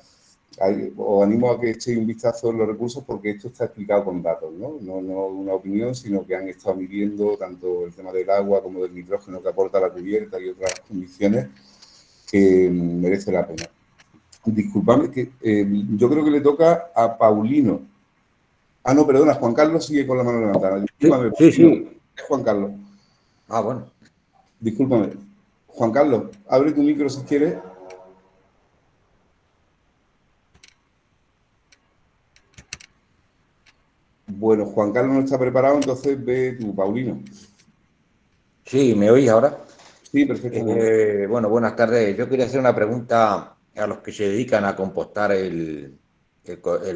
Os animo a que echéis un vistazo en los recursos porque esto está explicado con datos, ¿no? No una opinión, sino que han estado midiendo tanto el tema del agua como del nitrógeno que aporta la cubierta y otras condiciones que merece la pena. Disculpadme, que yo creo que le toca a Paulino. Ah, no, perdona, Juan Carlos sigue con la mano levantada. Discúlpame, sí. Juan Carlos. Ah, bueno. Discúlpame. Juan Carlos, abre tu micro si quieres. Bueno, Juan Carlos no está preparado, entonces ve tú, Paulino. Sí, ¿me oís ahora? Sí, perfecto. Bueno, buenas tardes. Yo quería hacer una pregunta a los que se dedican a compostar el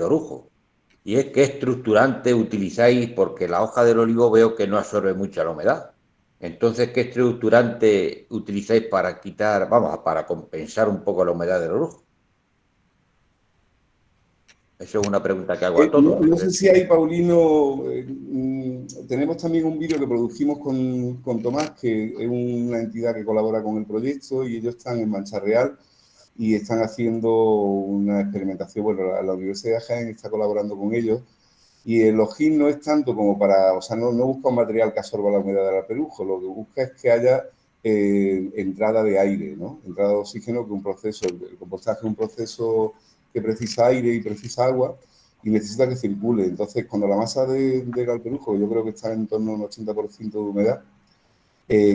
orujo. Y es, ¿qué estructurante utilizáis? Porque la hoja del olivo veo que no absorbe mucha la humedad. Entonces, ¿qué estructurante utilizáis para quitar, para compensar un poco la humedad del orujo? Eso es una pregunta que hago a todos. No sé si hay, Paulino, tenemos también un vídeo que produjimos con Tomás, que es una entidad que colabora con el proyecto, y ellos están en Mancha Real y están haciendo una experimentación. Bueno, la Universidad de Jaén está colaborando con ellos, y el ojín no es tanto como para, o sea, no busca un material que absorba la humedad del alperujo, lo que busca es que haya entrada de aire, ¿no? Entrada de oxígeno, que un proceso, el compostaje es un proceso que precisa aire y precisa agua y necesita que circule. Entonces, cuando la masa del alperujo, yo creo que está en torno a un 80% de humedad,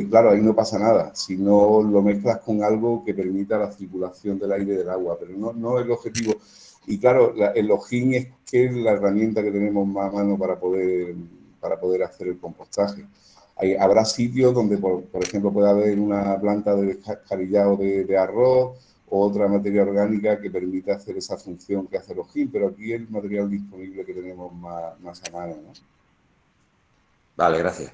claro, ahí no pasa nada, si no lo mezclas con algo que permita la circulación del aire y del agua, pero no es el objetivo. Y claro, el ojín es que es la herramienta que tenemos más a mano para poder hacer el compostaje. Habrá sitios donde, por ejemplo, puede haber una planta de descascarillado de arroz o otra materia orgánica que permita hacer esa función que hace el ojín, pero aquí es el material disponible que tenemos más a mano, ¿no? Vale, gracias.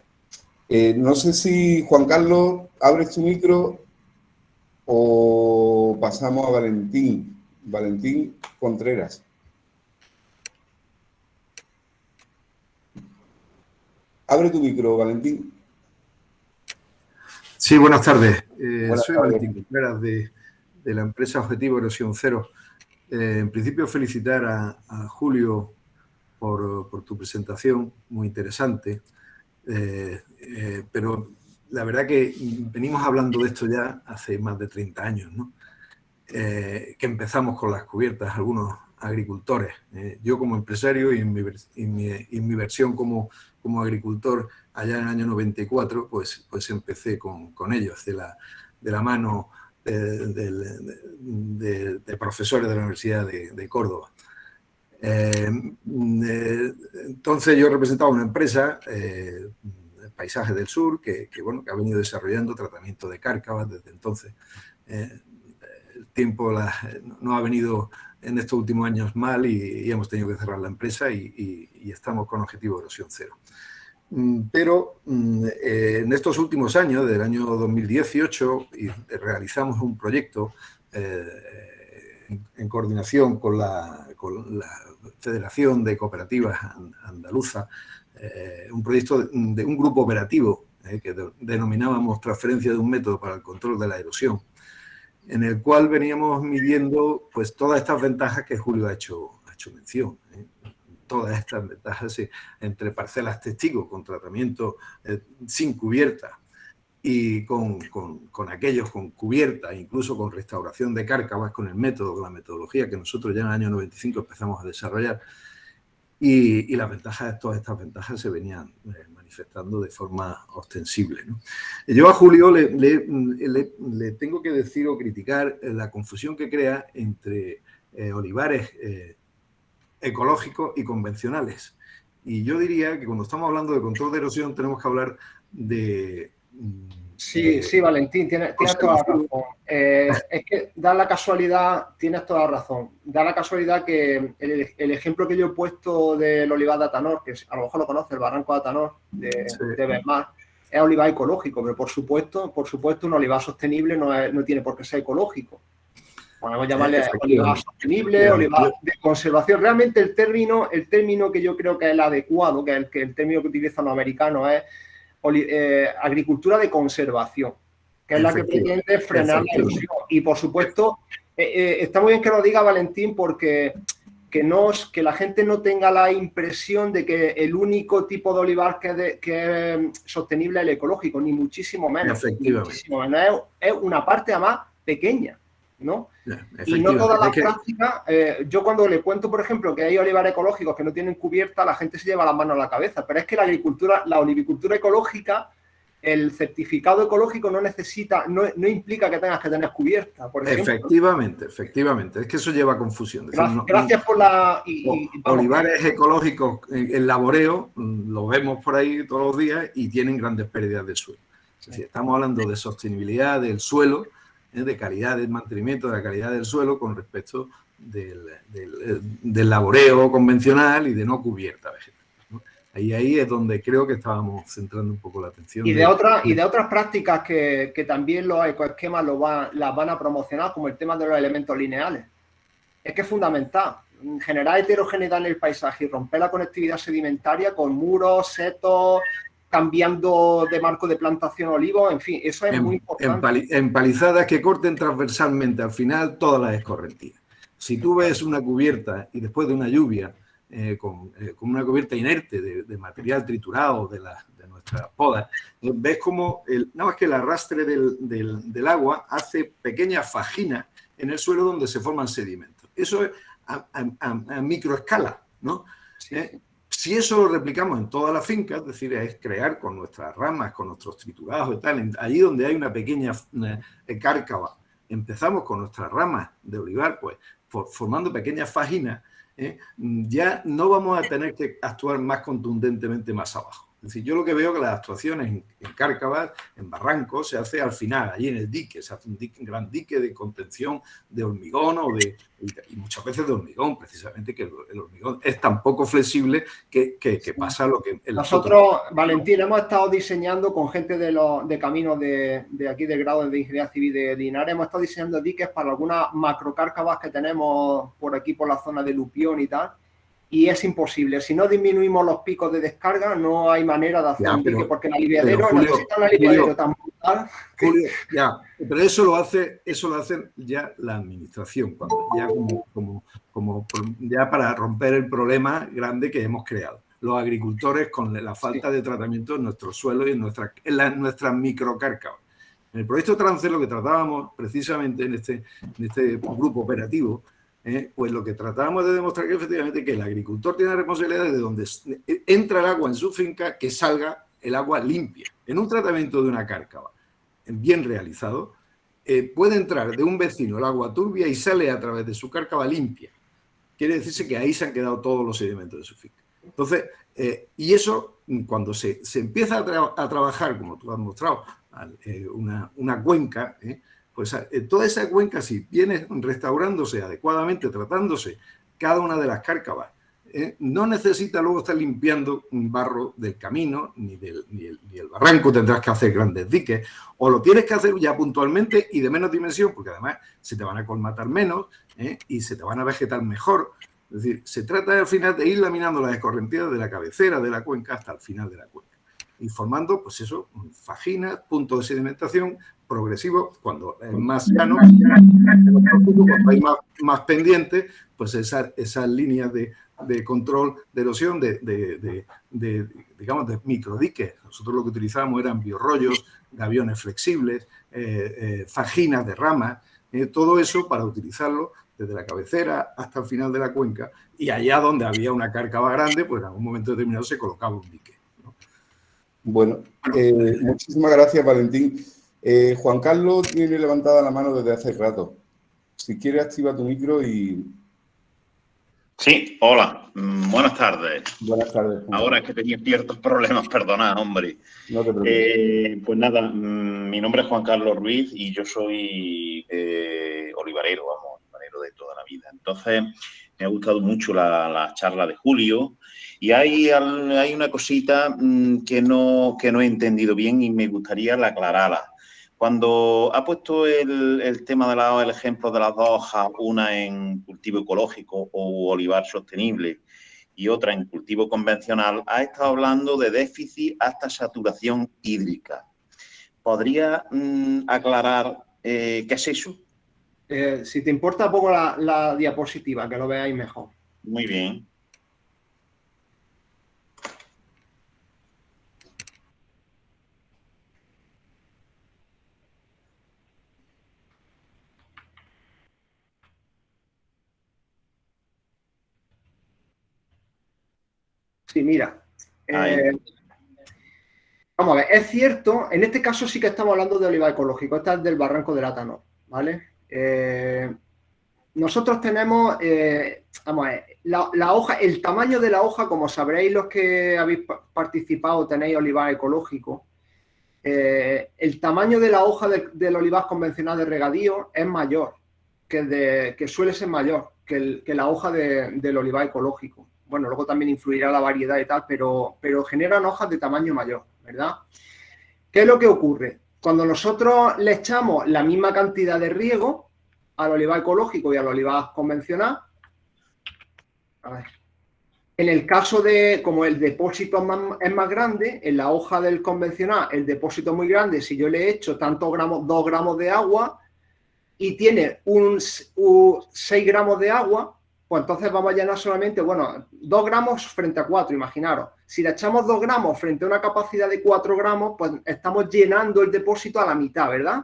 No sé si, Juan Carlos, abres tu micro o pasamos a Valentín. Valentín Contreras. Abre tu micro, Valentín. Sí, buenas tardes. Buenas Soy tardes. Valentín Contreras de la empresa Objetivo Erosión Cero. En principio, felicitar a Julio por tu presentación, muy interesante. Pero la verdad que venimos hablando de esto ya hace más de 30 años, ¿no? Que empezamos con las cubiertas, algunos agricultores. Yo como empresario y en mi versión como agricultor allá en el año 94, pues empecé con ellos, de la mano de profesores de la Universidad de Córdoba. Entonces yo representaba una empresa, Paisajes del Sur, que ha venido desarrollando tratamiento de cárcavas desde entonces. El tiempo no ha venido en estos últimos años mal y hemos tenido que cerrar la empresa y estamos con Objetivo Erosión Cero. Pero en estos últimos años, del año 2018, realizamos un proyecto en coordinación con la Federación de Cooperativas Andaluza, un proyecto de un grupo operativo que denominábamos Transferencia de un método para el control de la erosión, en el cual veníamos midiendo pues todas estas ventajas que Julio ha hecho mención. Todas estas ventajas entre parcelas testigo con tratamiento sin cubierta y con aquellos con cubierta, incluso con restauración de cárcavas, con el método, con la metodología que nosotros ya en el año 95 empezamos a desarrollar. Y las ventajas, todas estas ventajas se venían manifestando de forma ostensible, ¿no? Yo a Julio le tengo que decir o criticar la confusión que crea entre olivares ecológicos y convencionales. Y yo diría que cuando estamos hablando de control de erosión tenemos que hablar de... Sí, Valentín, tienes toda la razón. Es que da la casualidad, tienes toda la razón, da la casualidad que el ejemplo que yo he puesto del olivar de Atanor, que a lo mejor lo conoce, el barranco de Atanor de Benmar, es olivar ecológico, pero por supuesto un olivar sostenible no tiene por qué ser ecológico. Podemos llamarle olivar sostenible, olivar de conservación. Realmente el término que yo creo que es el adecuado, que es el término que utilizan los americanos, es agricultura de conservación, que es la que pretende frenar la erosión. Y por supuesto, está muy bien que lo diga Valentín, porque que la gente no tenga la impresión de que el único tipo de olivar que es sostenible es el ecológico, ni muchísimo menos. Muchísimo menos. Es una parte además pequeña, ¿no? Y no todas las prácticas. Yo cuando le cuento, por ejemplo, que hay olivares ecológicos que no tienen cubierta, la gente se lleva las manos a la cabeza, pero es que la olivicultura ecológica, el certificado ecológico no implica que tengas que tener cubierta, por ejemplo. Efectivamente, es que eso lleva a confusión. Gracias por la... Olivares ecológicos en laboreo, los vemos por ahí todos los días y tienen grandes pérdidas de suelo. Es decir, estamos hablando de sostenibilidad del suelo, de calidad del mantenimiento, de la calidad del suelo con respecto del laboreo convencional y de no cubierta vegetal, ¿no? Ahí es donde creo que estábamos centrando un poco la atención. Y de otras prácticas que también los ecoesquemas las van a promocionar, como el tema de los elementos lineales. Es que es fundamental. generar heterogeneidad en el paisaje y romper la conectividad sedimentaria con muros, setos, cambiando de marco de plantación olivo, en fin, eso es muy importante. Empalizadas que corten transversalmente al final todas las escorrentías. Si tú ves una cubierta y después de una lluvia, con una cubierta inerte de material triturado de nuestras podas, ves como nada más que el arrastre del agua hace pequeñas fajinas en el suelo donde se forman sedimentos. Eso es a microescala, ¿no? Si eso lo replicamos en toda la finca, es decir, es crear con nuestras ramas, con nuestros triturados y tal, allí donde hay una pequeña cárcava, empezamos con nuestras ramas de olivar, pues formando pequeñas fajinas, ya no vamos a tener que actuar más contundentemente más abajo. Es decir, yo lo que veo que las actuaciones en cárcavas, en barrancos, se hace al final, allí en el dique, se hace un gran dique de contención de hormigón y muchas veces de hormigón, precisamente, que el hormigón es tan poco flexible que pasa lo que... Nosotros, Valentín, hemos estado diseñando con gente de caminos de aquí del grado de Ingeniería Civil de Linares, hemos estado diseñando diques para algunas macrocárcavas que tenemos por aquí, por la zona de Lupión y tal. Y es imposible. Si no disminuimos los picos de descarga, no hay manera de hacer un dique, porque el aliviadero necesita un aliviadero tan brutal. Julio, pero eso lo hace ya la administración, cuando ya ya para romper el problema grande que hemos creado. Los agricultores con la falta de tratamiento en nuestro suelo y en nuestras microcárcavas. En el proyecto Trance lo que tratábamos precisamente en este grupo operativo, pues lo que tratábamos de demostrar que efectivamente que el agricultor tiene la responsabilidad de donde entra el agua en su finca, que salga el agua limpia. En un tratamiento de una cárcava bien realizado, puede entrar de un vecino el agua turbia y sale a través de su cárcava limpia. Quiere decirse que ahí se han quedado todos los sedimentos de su finca. Entonces, y eso, cuando se empieza a trabajar, como tú has mostrado, una cuenca, pues toda esa cuenca, si viene restaurándose adecuadamente, tratándose cada una de las cárcavas, no necesita luego estar limpiando un barro del camino, ni el barranco, tendrás que hacer grandes diques, o lo tienes que hacer ya puntualmente y de menos dimensión, porque además se te van a colmatar menos y se te van a vegetar mejor. Es decir, se trata al final de ir laminando las escorrentías de la cabecera de la cuenca hasta el final de la cuenca, y formando, pues eso, fajinas, puntos de sedimentación progresivos, cuando es más llano, cuando hay más pendientes, pues esas líneas de control de erosión, digamos, de microdiques. Nosotros lo que utilizábamos eran biorrollos, gaviones flexibles, fajinas de ramas, todo eso para utilizarlo desde la cabecera hasta el final de la cuenca, y allá donde había una cárcava grande, pues en algún momento determinado se colocaba un dique. Bueno, muchísimas gracias, Valentín. Juan Carlos tiene levantada la mano desde hace rato. Si quieres, activa tu micro y... Sí, hola, buenas tardes. Buenas tardes. Ahora es que tenía ciertos problemas, perdonad, hombre. No te preocupes. Pues nada, mi nombre es Juan Carlos Ruiz y yo soy olivarero, olivarero de toda la vida. Entonces, me ha gustado mucho la charla de Julio. Y hay una cosita que no he entendido bien y me gustaría la aclarara. Cuando ha puesto el tema el ejemplo de las dos hojas, una en cultivo ecológico o olivar sostenible y otra en cultivo convencional, ha estado hablando de déficit hasta saturación hídrica. ¿Podría aclarar qué es eso? Si te importa, pongo la diapositiva, que lo veáis mejor. Muy bien. Sí, mira. Vamos a ver, es cierto, en este caso sí que estamos hablando de olivar ecológico, esta es del Barranco del Atanor, ¿vale? Nosotros tenemos, vamos a ver, la hoja, el tamaño de la hoja, como sabréis los que habéis participado, tenéis olivar ecológico, el tamaño de la hoja del olivar convencional de regadío es mayor, que suele ser mayor que la hoja del olivar ecológico. Bueno, luego también influirá la variedad y tal, pero generan hojas de tamaño mayor, ¿verdad? ¿Qué es lo que ocurre? Cuando nosotros le echamos la misma cantidad de riego al olivar ecológico y al olivar convencional, A ver. En el caso de, como el depósito es más grande, en la hoja del convencional el depósito es muy grande, si yo le echo tantos gramos, 2 gramos de agua y tiene 6 gramos de agua, pues entonces vamos a llenar solamente, bueno, 2 gramos frente a 4, imaginaros. Si le echamos 2 gramos frente a una capacidad de 4 gramos, pues estamos llenando el depósito a la mitad, ¿verdad?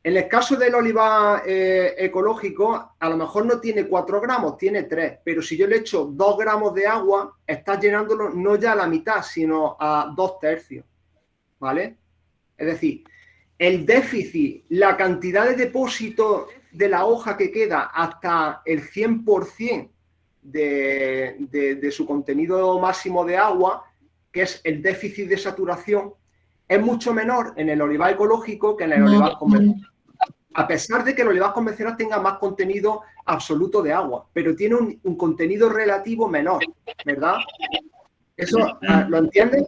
En el caso del olivar ecológico, a lo mejor no tiene 4 gramos, tiene 3, pero si yo le echo 2 gramos de agua, estás llenándolo no ya a la mitad, sino a 2/3, ¿vale? Es decir, el déficit, la cantidad de depósito de la hoja que queda hasta el 100% de su contenido máximo de agua, que es el déficit de saturación, es mucho menor en el olivar ecológico que en el olivar convencional. A pesar de que el olivar convencional tenga más contenido absoluto de agua, pero tiene un contenido relativo menor, ¿verdad? ¿Eso lo entiendes?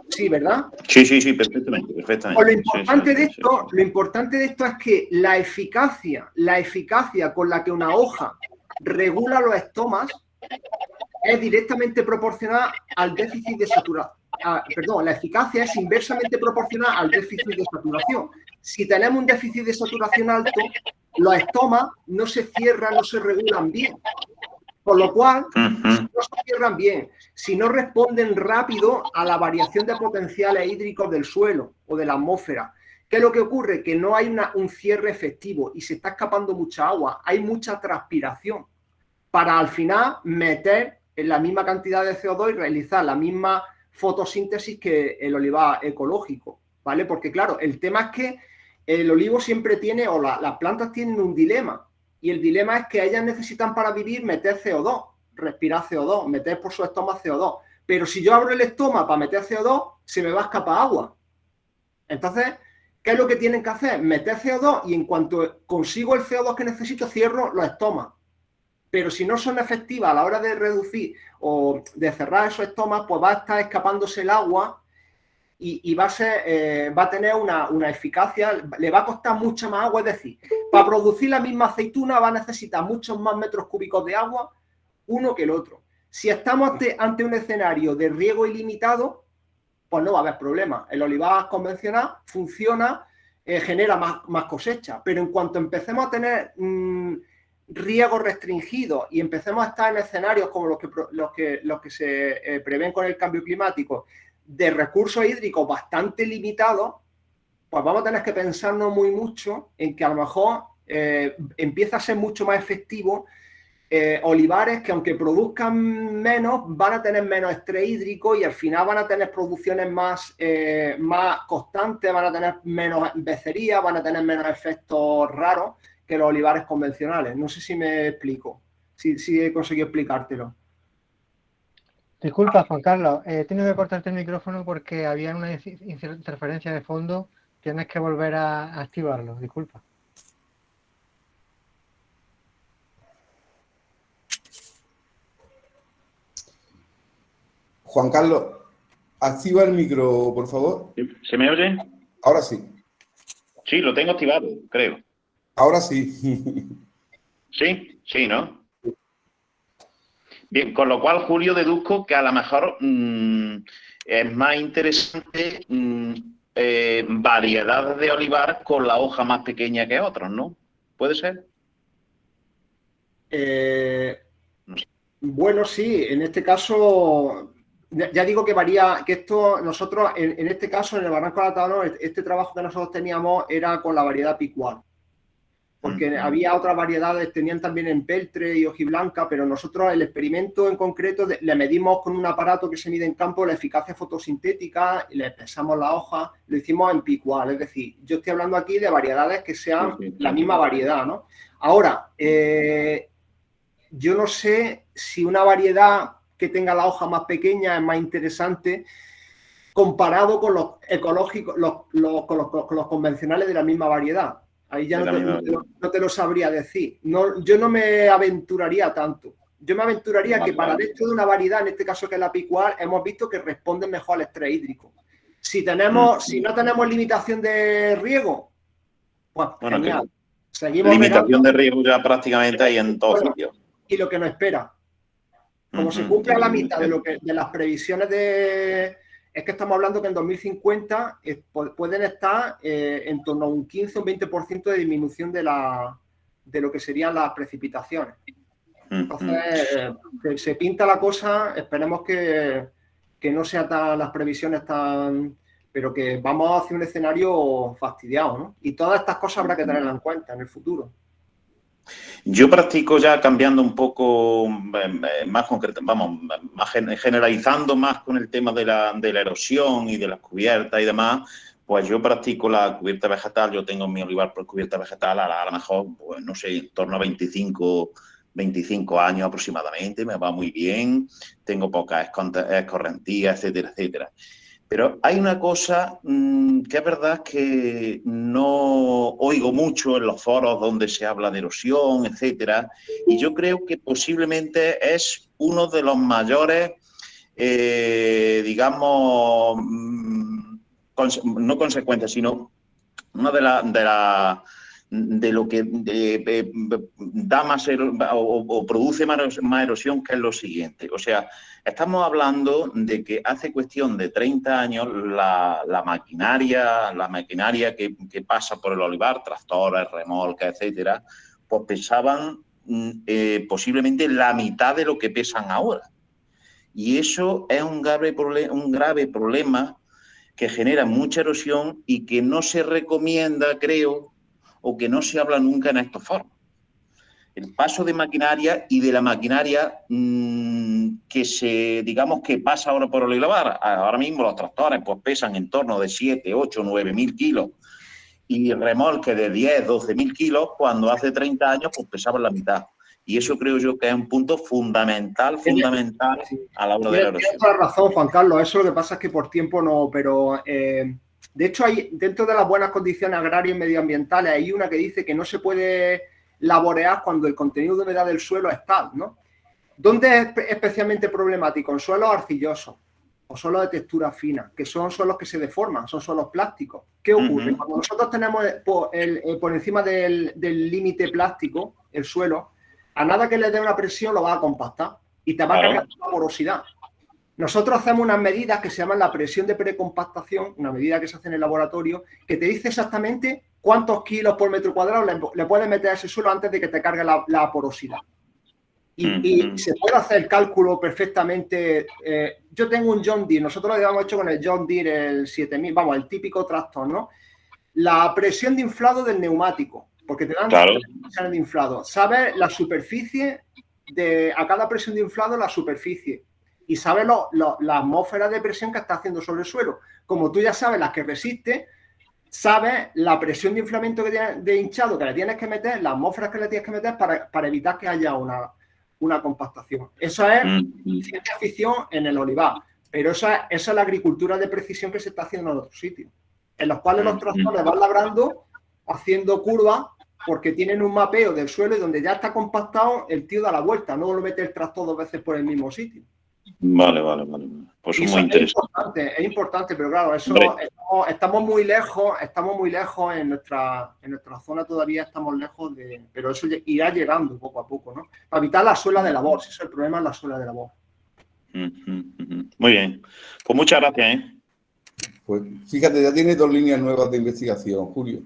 Sí, ¿verdad? Sí, perfectamente. Pues lo importante de esto es que la eficacia con la que una hoja regula los estomas es directamente proporcional al déficit de saturación. La eficacia es inversamente proporcional al déficit de saturación. Si tenemos un déficit de saturación alto, los estomas no se cierran, no se regulan bien. Por lo cual, si no se cierran bien, si no responden rápido a la variación de potenciales hídricos del suelo o de la atmósfera, ¿qué es lo que ocurre? Que no hay un cierre efectivo y se está escapando mucha agua, hay mucha transpiración para al final meter en la misma cantidad de CO2 y realizar la misma fotosíntesis que el olivar ecológico, ¿vale? Porque claro, el tema es que el olivo siempre tiene, o las plantas tienen un dilema, y el dilema es que ellas necesitan para vivir meter CO2, respirar CO2, meter por su estómago CO2, pero si yo abro el estómago para meter CO2, se me va a escapar agua. Entonces, ¿qué es lo que tienen que hacer? Meter CO2 y en cuanto consigo el CO2 que necesito, cierro los estómagos. Pero si no son efectivas a la hora de reducir o de cerrar esos estomas, pues va a estar escapándose el agua y va a tener una eficacia, le va a costar mucha más agua. Es decir, para producir la misma aceituna va a necesitar muchos más metros cúbicos de agua uno que el otro. Si estamos ante un escenario de riego ilimitado, pues no va a haber problema. El olivar convencional funciona, genera más cosecha, pero en cuanto empecemos a tener riego restringido y empecemos a estar en escenarios como los que se prevén con el cambio climático, de recursos hídricos bastante limitados, pues vamos a tener que pensarnos muy mucho en que a lo mejor empieza a ser mucho más efectivo olivares que aunque produzcan menos, van a tener menos estrés hídrico y al final van a tener producciones más constantes, van a tener menos becería, van a tener menos efectos raros que los olivares convencionales. No sé si me explico, si he conseguido explicártelo. Disculpa, Juan Carlos, he tenido que cortarte el micrófono porque había una interferencia de fondo. Tienes que volver a activarlo, disculpa. Juan Carlos, activa el micro, por favor. ¿Se me oye? Ahora sí. Sí, lo tengo activado, creo. Ahora sí. Sí, ¿no? Bien, con lo cual, Julio, deduzco que a lo mejor es más interesante variedades de olivar con la hoja más pequeña que otros, ¿no? ¿Puede ser? Bueno, sí, en este caso, ya digo que varía, que esto, nosotros, en este caso, en el Barranco de Atano, este trabajo que nosotros teníamos era con la variedad Picual. Porque había otras variedades, tenían también empeltre y hojiblanca, pero nosotros el experimento en concreto le medimos con un aparato que se mide en campo la eficacia fotosintética, y le pesamos la hoja, lo hicimos en Picual, es decir, yo estoy hablando aquí de variedades que sean la misma variedad, ¿no? Ahora, yo no sé si una variedad que tenga la hoja más pequeña es más interesante comparado con los ecológicos, con los convencionales de la misma variedad. Ahí ya no te lo sabría decir. No, yo no me aventuraría tanto. Yo me aventuraría que para dentro de una variedad, en este caso que es la Picual, hemos visto que responden mejor al estrés hídrico. Si no tenemos limitación de riego, pues genial. Seguimos limitación de riego ya prácticamente hay en todos sitios. y lo que nos espera. Como se cumple a la mitad de las previsiones de... Es que estamos hablando que en 2050 pueden estar en torno a un 15 o un 20% de disminución de lo que serían las precipitaciones. Entonces, se pinta la cosa, esperemos que no sea las previsiones tan... pero que vamos hacia un escenario fastidiado, ¿no? Y todas estas cosas habrá que tenerlas en cuenta en el futuro. Yo practico ya cambiando un poco más concreto, vamos, más generalizando más con el tema de la erosión y de las cubiertas y demás, pues yo practico la cubierta vegetal, yo tengo mi olivar por cubierta vegetal a lo mejor, pues no sé, en torno a 25 años aproximadamente, me va muy bien, tengo pocas escorrentías, etcétera, etcétera. Pero hay una cosa que es verdad que no oigo mucho en los foros donde se habla de erosión, etcétera, y yo creo que posiblemente es uno de los mayores, digamos, no consecuencias, sino una de lo que da más o produce más erosión, que es lo siguiente. O sea, estamos hablando de que hace cuestión de 30 años la maquinaria que pasa por el olivar, tractores, remolques, etcétera, pues pesaban posiblemente la mitad de lo que pesan ahora. Y eso es un grave problema que genera mucha erosión y que no se recomienda, creo, o que no se habla nunca en estos foros. El paso de maquinaria y de la maquinaria digamos que pasa ahora por el olivar. Ahora mismo los tractores pues pesan en torno de 7, 8, 9.000 kilos y remolques de 10, 12.000 kilos, cuando hace 30 años pues pesaban la mitad. Y eso creo yo que es un punto fundamental a la hora de la erosión. Tienes toda razón, Juan Carlos. Eso lo que pasa es que por tiempo no, pero... de hecho, dentro de las buenas condiciones agrarias y medioambientales, hay una que dice que no se puede laborear cuando el contenido de humedad del suelo es tal, ¿no? ¿Dónde es especialmente problemático? En suelos arcillosos o suelos de textura fina, que son suelos que se deforman, son suelos plásticos. ¿Qué ocurre? Cuando nosotros tenemos por encima del límite plástico, el suelo, a nada que le dé una presión lo va a compactar y te va a cargar la porosidad. Nosotros hacemos unas medidas que se llaman la presión de precompactación, una medida que se hace en el laboratorio, que te dice exactamente cuántos kilos por metro cuadrado le puedes meter a ese suelo antes de que te cargue la porosidad. Y se puede hacer el cálculo perfectamente. Yo tengo un John Deere, nosotros lo habíamos hecho con el John Deere, el 7000, vamos, el típico tractor, ¿no? La presión de inflado del neumático, porque te dan presiones de inflado. Sabes la superficie, a cada presión de inflado la superficie. Y sabes la atmósfera de presión que está haciendo sobre el suelo. Como tú ya sabes las que resiste, sabes la presión de inflamento de hinchado que le tienes que meter, las atmósferas que le tienes que meter para evitar que haya una compactación. Eso es ciencia ficción en el olivar, pero esa es la agricultura de precisión que se está haciendo en otros sitios, en los cuales los tractores van labrando, haciendo curvas, porque tienen un mapeo del suelo y donde ya está compactado, el tío da la vuelta, no lo mete el tractor 2 veces por el mismo sitio. Vale. Pues es muy interesante. Es importante, pero claro, eso estamos muy lejos en nuestra zona, todavía estamos lejos pero eso irá llegando poco a poco, ¿no? Para evitar la suela de labor, si eso es el problema, es la suela de labor. Muy bien. Pues muchas gracias, ¿eh? Pues fíjate, ya tiene 2 líneas nuevas de investigación, Julio.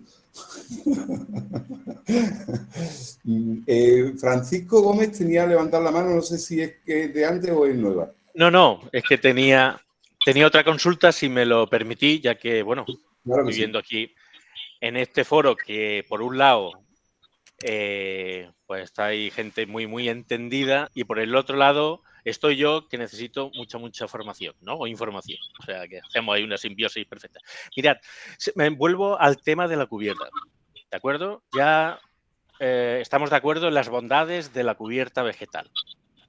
Francisco Gómez tenía levantado la mano, no sé si es que de antes o es nueva. No, es que tenía otra consulta, si me lo permití, ya que, bueno, claro que estoy viendo aquí en este foro que, por un lado, pues está ahí gente muy, muy entendida, y por el otro lado estoy yo, que necesito mucha formación, ¿no? O información. O sea, que hacemos ahí una simbiosis perfecta. Mirad, me vuelvo al tema de la cubierta, ¿de acuerdo? Ya estamos de acuerdo en las bondades de la cubierta vegetal.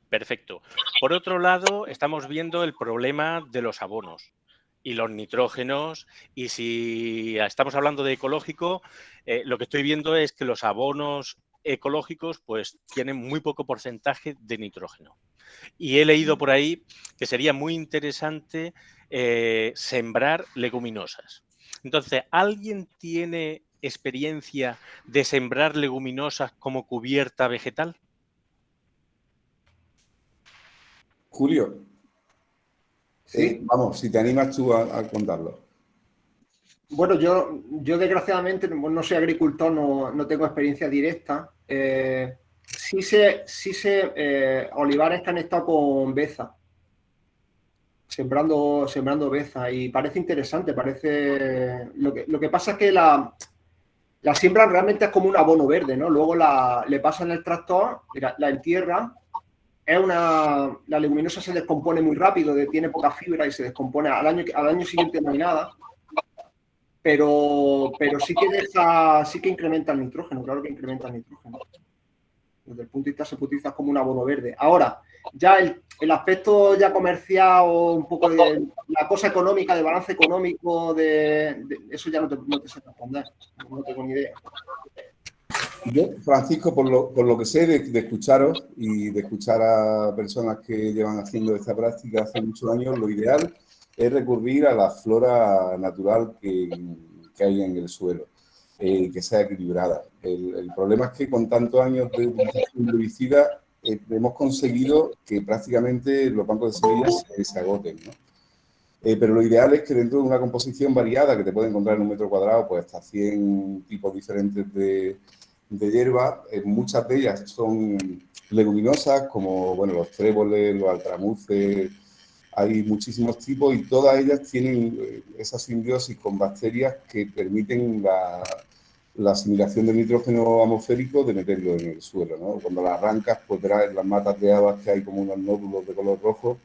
Perfecto. Por otro lado, estamos viendo el problema de los abonos y los nitrógenos, y si estamos hablando de ecológico, lo que estoy viendo es que los abonos ecológicos pues tienen muy poco porcentaje de nitrógeno. Y he leído por ahí que sería muy interesante sembrar leguminosas. Entonces, ¿alguien tiene experiencia de sembrar leguminosas como cubierta vegetal? Julio, ¿Sí? vamos, si te animas tú a contarlo. Bueno, yo desgraciadamente no soy agricultor, no tengo experiencia directa. Sí sé olivares que han estado con beza, sembrando beza, y parece interesante, lo que pasa es que la siembra realmente es como un abono verde, ¿no? Luego le pasan el tractor, la entierran. La leguminosa se descompone muy rápido, tiene poca fibra y se descompone. Al año siguiente no hay nada. Pero sí que incrementa el nitrógeno, claro que incrementa el nitrógeno. Desde el punto de vista se puede utilizar como un abono verde. Ahora, ya el aspecto ya comercial o un poco de la cosa económica, de balance económico, eso ya no te sé responder, no tengo ni idea. Yo, Francisco, por lo que sé de escucharos y de escuchar a personas que llevan haciendo esta práctica hace muchos años, lo ideal es recurrir a la flora natural que hay en el suelo, que sea equilibrada. El problema es que con tantos años de utilización de herbicida hemos conseguido que prácticamente los bancos de semillas se agoten, ¿no? Pero lo ideal es que dentro de una composición variada que te puede encontrar en un metro cuadrado, pues hasta 100 tipos diferentes de hierba, muchas de ellas son leguminosas, como bueno, los tréboles, los altramuces, hay muchísimos tipos y todas ellas tienen esa simbiosis con bacterias que permiten la asimilación del nitrógeno atmosférico de meterlo en el suelo, ¿no? Cuando las arrancas, pues verás en las matas de habas que hay como unos nódulos de color rojo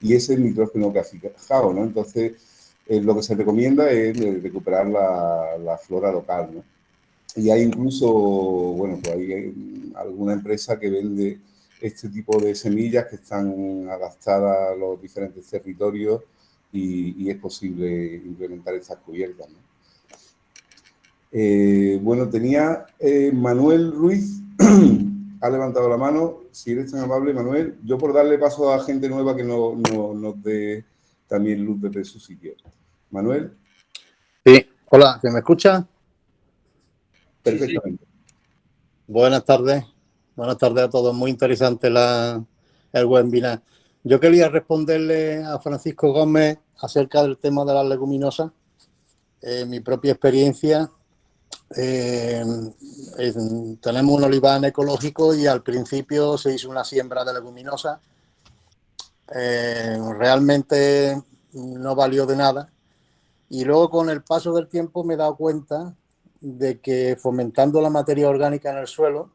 y ese es el nitrógeno que ha fijado, ¿no? Entonces, lo que se recomienda es recuperar la flora local, ¿no? Y hay incluso, bueno, pues hay alguna empresa que vende este tipo de semillas que están adaptadas a los diferentes territorios y es posible implementar estas cubiertas, ¿no? Bueno, tenía Manuel Ruiz, ha levantado la mano. Si eres tan amable, Manuel, yo por darle paso a gente nueva que nos dé también luz desde su sitio. Manuel. Sí, hola, ¿se me escucha? Perfectamente. Sí. Buenas tardes a todos. Muy interesante el webinar. Yo quería responderle a Francisco Gómez acerca del tema de las leguminosas. Mi propia experiencia, tenemos un olivar ecológico y al principio se hizo una siembra de leguminosas. Realmente no valió de nada. Y luego con el paso del tiempo me he dado cuenta de que fomentando la materia orgánica en el suelo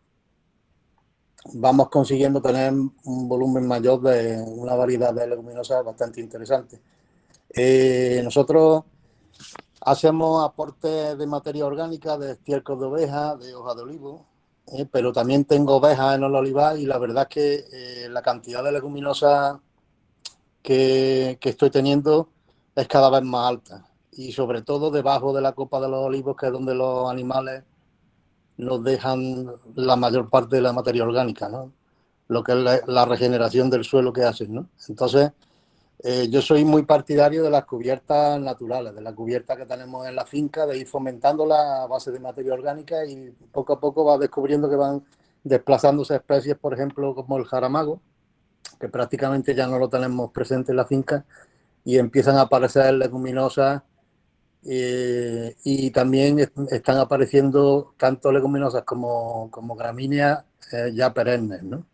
vamos consiguiendo tener un volumen mayor de una variedad de leguminosas bastante interesante. Nosotros hacemos aportes de materia orgánica, de estiércol de oveja, de hoja de olivo, pero también tengo ovejas en el olivar y la verdad es que la cantidad de leguminosas que estoy teniendo es cada vez más alta. Y sobre todo debajo de la copa de los olivos, que es donde los animales nos dejan la mayor parte de la materia orgánica, ¿no? Lo que es la regeneración del suelo que hacen, ¿no? Entonces, yo soy muy partidario de las cubiertas naturales, de la cubierta que tenemos en la finca, de ir fomentándola a base de materia orgánica y poco a poco vas descubriendo que van desplazándose especies, por ejemplo, como el jaramago, que prácticamente ya no lo tenemos presente en la finca, y empiezan a aparecer leguminosas. Y también están apareciendo tanto leguminosas como gramíneas ya perennes, ¿no?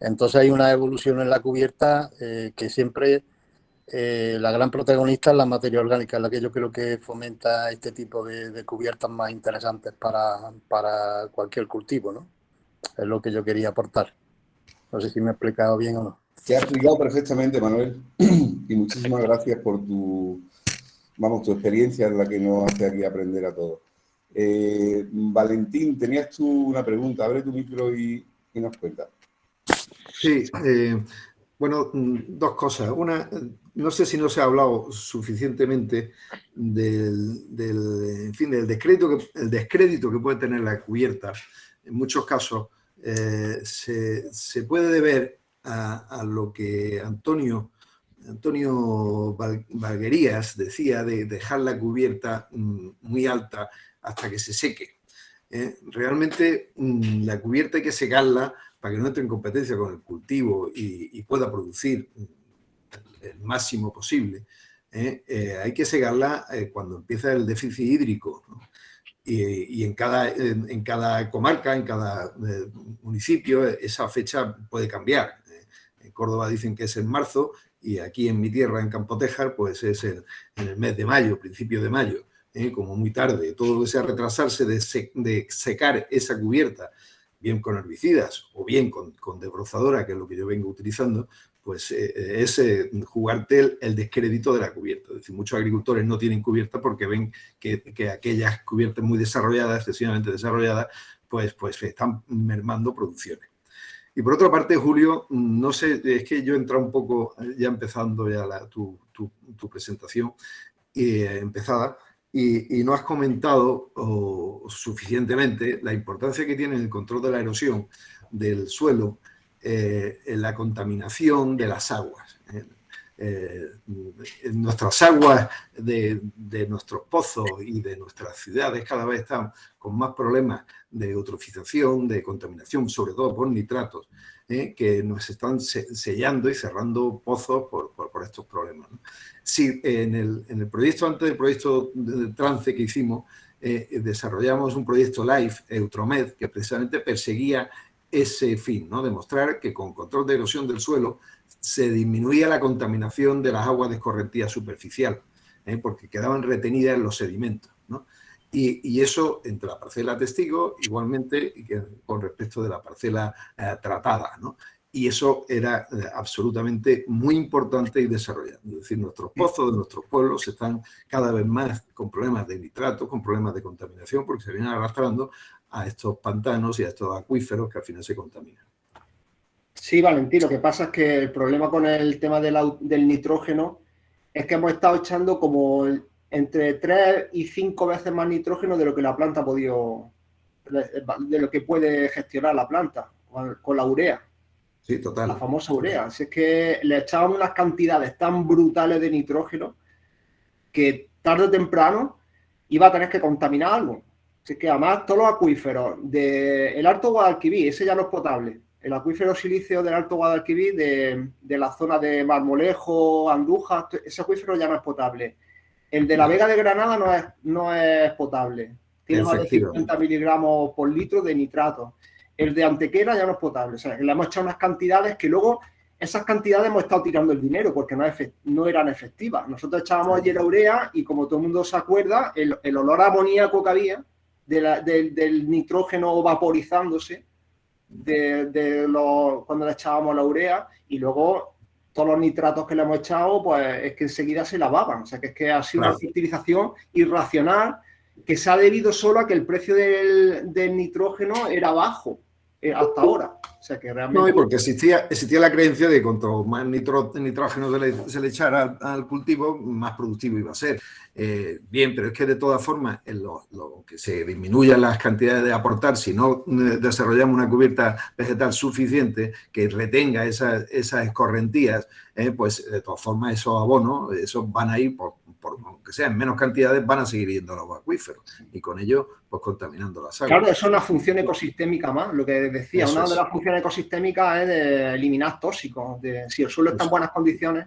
Entonces hay una evolución en la cubierta que siempre la gran protagonista es la materia orgánica, la que yo creo que fomenta este tipo de cubiertas más interesantes para cualquier cultivo, ¿no? Es lo que yo quería aportar. No sé si me he explicado bien o no. Te has explicado perfectamente, Manuel, y muchísimas gracias por tu experiencia en la que nos hace aquí aprender a todos. Valentín, tenías tú una pregunta. Abre tu micro y nos cuentas. Sí, bueno, dos cosas. Una, no sé si no se ha hablado suficientemente del descrédito que puede tener la cubierta. En muchos casos se puede deber a lo que Antonio Valguerías decía de dejar la cubierta muy alta hasta que se seque. Realmente la cubierta hay que secarla para que no entre en competencia con el cultivo y pueda producir el máximo posible, hay que segarla cuando empieza el déficit hídrico, ¿no? Y en cada comarca, en cada municipio, esa fecha puede cambiar. En Córdoba dicen que es en marzo y aquí en mi tierra, en Campotejar, pues es en el mes de mayo, principio de mayo, como muy tarde. Todo lo que sea retrasarse de secar esa cubierta, bien con herbicidas o bien con desbrozadora, que es lo que yo vengo utilizando, pues es jugarte el descrédito de la cubierta. Es decir, muchos agricultores no tienen cubierta porque ven que aquellas cubiertas muy desarrolladas, excesivamente desarrolladas, pues están mermando producciones. Y por otra parte, Julio, no sé, es que yo he entrado un poco, ya empezando ya tu presentación empezada, y no has comentado suficientemente la importancia que tiene el control de la erosión del suelo, en la contaminación de las aguas. Nuestras aguas de nuestros pozos y de nuestras ciudades cada vez están con más problemas de eutrofización, de contaminación, sobre todo por nitratos, que nos están sellando y cerrando pozos por estos problemas, ¿no? Sí, en el proyecto, antes del proyecto de Trance que hicimos, desarrollamos un proyecto LIFE, Eutromed, que precisamente perseguía ese fin, ¿no? Demostrar que con control de erosión del suelo se disminuía la contaminación de las aguas de escorrentía superficial, porque quedaban retenidas en los sedimentos, ¿no? Y eso entre la parcela testigo, igualmente con respecto de la parcela tratada, ¿no? Y eso era absolutamente muy importante y desarrollado. Es decir, nuestros pozos de nuestros pueblos están cada vez más con problemas de nitrato, con problemas de contaminación, porque se vienen arrastrando a estos pantanos y a estos acuíferos que al final se contaminan. Sí, Valentín, lo que pasa es que el problema con el tema del nitrógeno es que hemos estado echando como entre 3 y 5 veces más nitrógeno de lo que la planta ha podido, de lo que puede gestionar la planta con la urea. Sí, total. La famosa urea. Así es que le echaban unas cantidades tan brutales de nitrógeno que tarde o temprano iba a tener que contaminar algo. Así que además todos los acuíferos del Alto Guadalquivir, ese ya no es potable. El acuífero silíceo del Alto Guadalquivir, de la zona de Marmolejo, Andújar, ese acuífero ya no es potable. El de la Vega de Granada no es potable. Tiene más de 50 miligramos por litro de nitrato. El de Antequera ya no es potable. O sea, le hemos echado unas cantidades que luego, esas cantidades hemos estado tirando el dinero porque no eran efectivas. Nosotros echábamos ayer la urea y, como todo el mundo se acuerda, el olor amoníaco que había del nitrógeno vaporizándose cuando le echábamos la urea, y luego todos los nitratos que le hemos echado, pues es que enseguida se lavaban. O sea, que es que ha sido una fertilización irracional que se ha debido solo a que el precio del nitrógeno era bajo hasta ahora. O sea, que realmente... No, y porque existía la creencia de que cuanto más nitrógeno se le echara al cultivo, más productivo iba a ser. Bien, pero es que de todas formas, lo que se disminuyan las cantidades de aportar, si no desarrollamos una cubierta vegetal suficiente que retenga esas escorrentías, pues de todas formas esos abonos, esos van a ir, aunque sea en menos cantidades, van a seguir yendo a los acuíferos y con ello pues contaminando las aguas. Claro, eso es una función ecosistémica más, lo que decía. Una de las funciones ecosistémicas es de eliminar tóxicos, si el suelo está en buenas condiciones.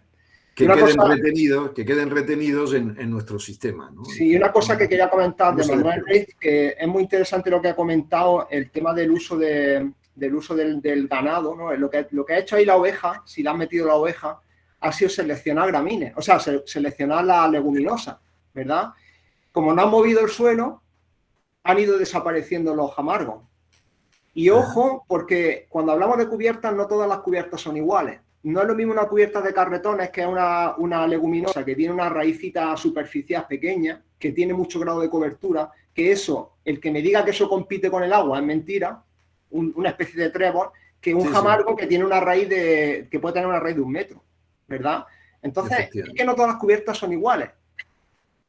Que queden retenidos en nuestro sistema, ¿no? Sí, y una cosa que quería comentar de Manuel Ruiz, que es muy interesante lo que ha comentado, el tema del uso del ganado, ¿no? Lo que ha hecho ahí la oveja, si le han metido la oveja, ha sido seleccionar gramíneas, o sea, seleccionar la leguminosa, ¿verdad? Como no han movido el suelo, han ido desapareciendo los jamargos. Y ojo, porque cuando hablamos de cubiertas, no todas las cubiertas son iguales. No es lo mismo una cubierta de carretones, que es una leguminosa que tiene una raícita superficial pequeña, que tiene mucho grado de cobertura, que eso, el que me diga que eso compite con el agua es mentira, una especie de trébol, que un jamargo que tiene una raíz que puede tener una raíz de 1 metro, ¿verdad? Entonces, es que no todas las cubiertas son iguales.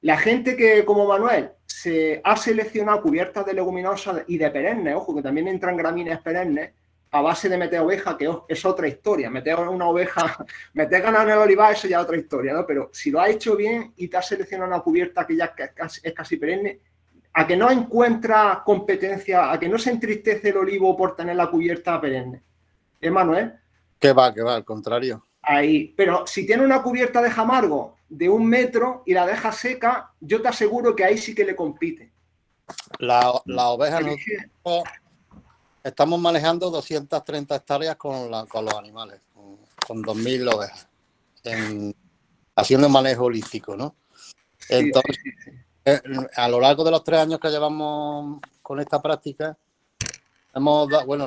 La gente que, como Manuel, se ha seleccionado cubiertas de leguminosas y de perennes, ojo, que también entran gramíneas perennes, a base de meter oveja, que es otra historia. Meter una oveja, meter ganado en el olivar, eso ya es otra historia, ¿no? Pero si lo has hecho bien y te has seleccionado una cubierta que ya es casi perenne, a que no encuentra competencia, a que no se entristece el olivo por tener la cubierta perenne. Manuel? Que va, al contrario. Ahí. Pero si tiene una cubierta de jamargo de 1 metro y la deja seca, yo te aseguro que ahí sí que le compite. La oveja estamos manejando 230 hectáreas con los animales, con 2.000 ovejas, haciendo manejo holístico, ¿no? Entonces, a lo largo de los 3 años que llevamos con esta práctica, la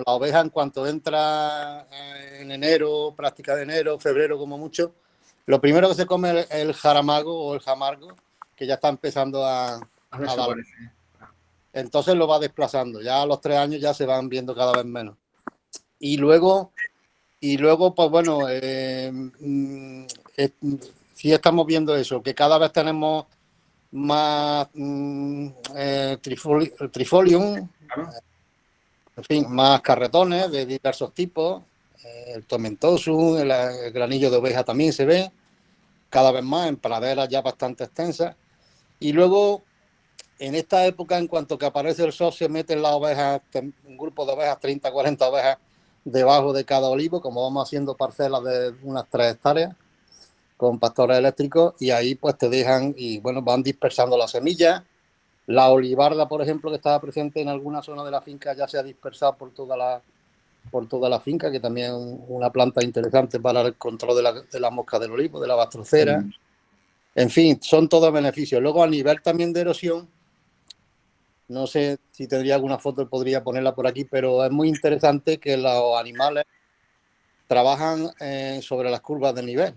oveja en cuanto entra en enero, práctica de enero, febrero como mucho, lo primero que se come es el jaramago o el jamargo, que ya está empezando a desaparecer. Entonces lo va desplazando. Ya a los 3 años ya se van viendo cada vez menos. Y luego pues bueno, sí estamos viendo eso, que cada vez tenemos más trifolium, en fin, más carretones de diversos tipos, el tomentosum, el granillo de oveja también se ve, cada vez más en praderas ya bastante extensas. Y luego, en esta época, en cuanto que aparece el sol, se meten las ovejas, un grupo de ovejas, 30, 40 ovejas, debajo de cada olivo, como vamos haciendo parcelas de unas 3 hectáreas, con pastores eléctricos, y ahí pues te dejan, y bueno, van dispersando las semillas. La olivarda, por ejemplo, que estaba presente en alguna zona de la finca, ya se ha dispersado por toda la finca, que también es una planta interesante para el control de la mosca del olivo, de la bastrocera. En fin, son todos beneficios. Luego, a nivel también de erosión, no sé si tendría alguna foto, podría ponerla por aquí, pero es muy interesante que los animales trabajan sobre las curvas de nivel.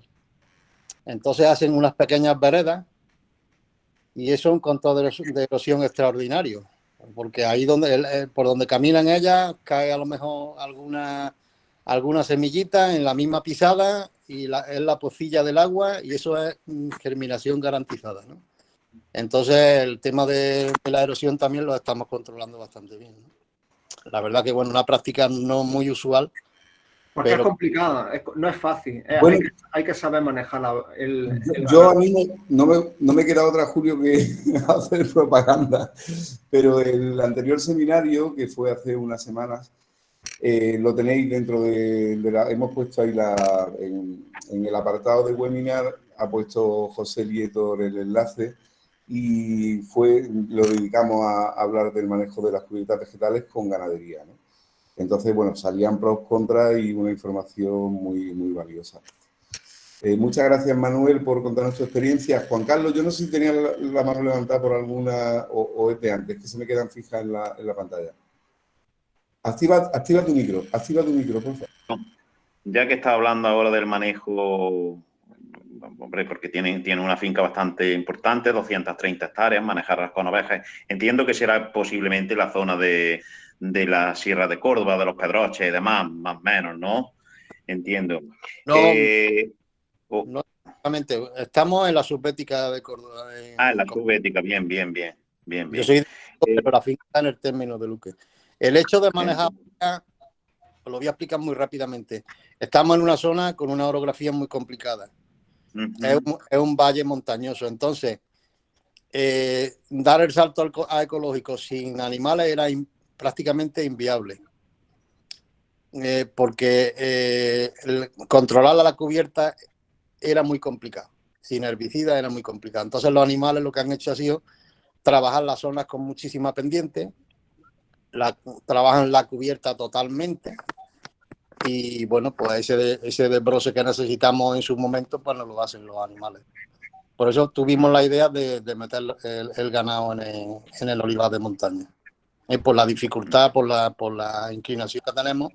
Entonces hacen unas pequeñas veredas y eso es un control de erosión extraordinario, porque ahí por donde caminan ellas cae a lo mejor alguna semillita en la misma pisada y es la pocilla del agua, y eso es germinación garantizada, ¿no? Entonces el tema de la erosión también lo estamos controlando bastante bien, ¿no? La verdad que bueno, una práctica no muy usual. Porque es complicada, no es fácil. Bueno, hay que saber manejar yo a mí no me queda otra, Julio, que hacer propaganda, pero el anterior seminario, que fue hace unas semanas, lo tenéis dentro hemos puesto ahí en el apartado de webinar, ha puesto José Lietor el enlace, y lo dedicamos a hablar del manejo de las cubiertas vegetales con ganadería, ¿no? Entonces, bueno, salían pros, contras y una información muy, muy valiosa. Muchas gracias, Manuel, por contarnos tu experiencia. Juan Carlos, yo no sé si tenía la mano levantada por alguna o es de antes, que se me quedan fijas en la pantalla. Activa tu micro, por favor. Ya que está hablando ahora del manejo, hombre, porque tiene una finca bastante importante, 230 hectáreas, manejarlas con ovejas. Entiendo que será posiblemente la zona de la Sierra de Córdoba, de los Pedroches y demás, más o menos, ¿no? Entiendo. No, no exactamente. Estamos en la subbética de Córdoba. En la subbética, bien. Yo soy de pero la finca está en el término de Luque. El hecho de manejar, lo voy a explicar muy rápidamente. Estamos en una zona con una orografía muy complicada. Es un valle montañoso. Entonces, dar el salto a ecológico sin animales era prácticamente inviable. Porque controlar la cubierta era muy complicado. Sin herbicidas era muy complicado. Entonces los animales lo que han hecho ha sido trabajar las zonas con muchísima pendiente, trabajan la cubierta totalmente, y bueno, pues ese desbroce que necesitamos en su momento, pues nos lo hacen los animales. Por eso tuvimos la idea de meter el ganado en el olivar de montaña. Por la dificultad, por la inclinación que tenemos,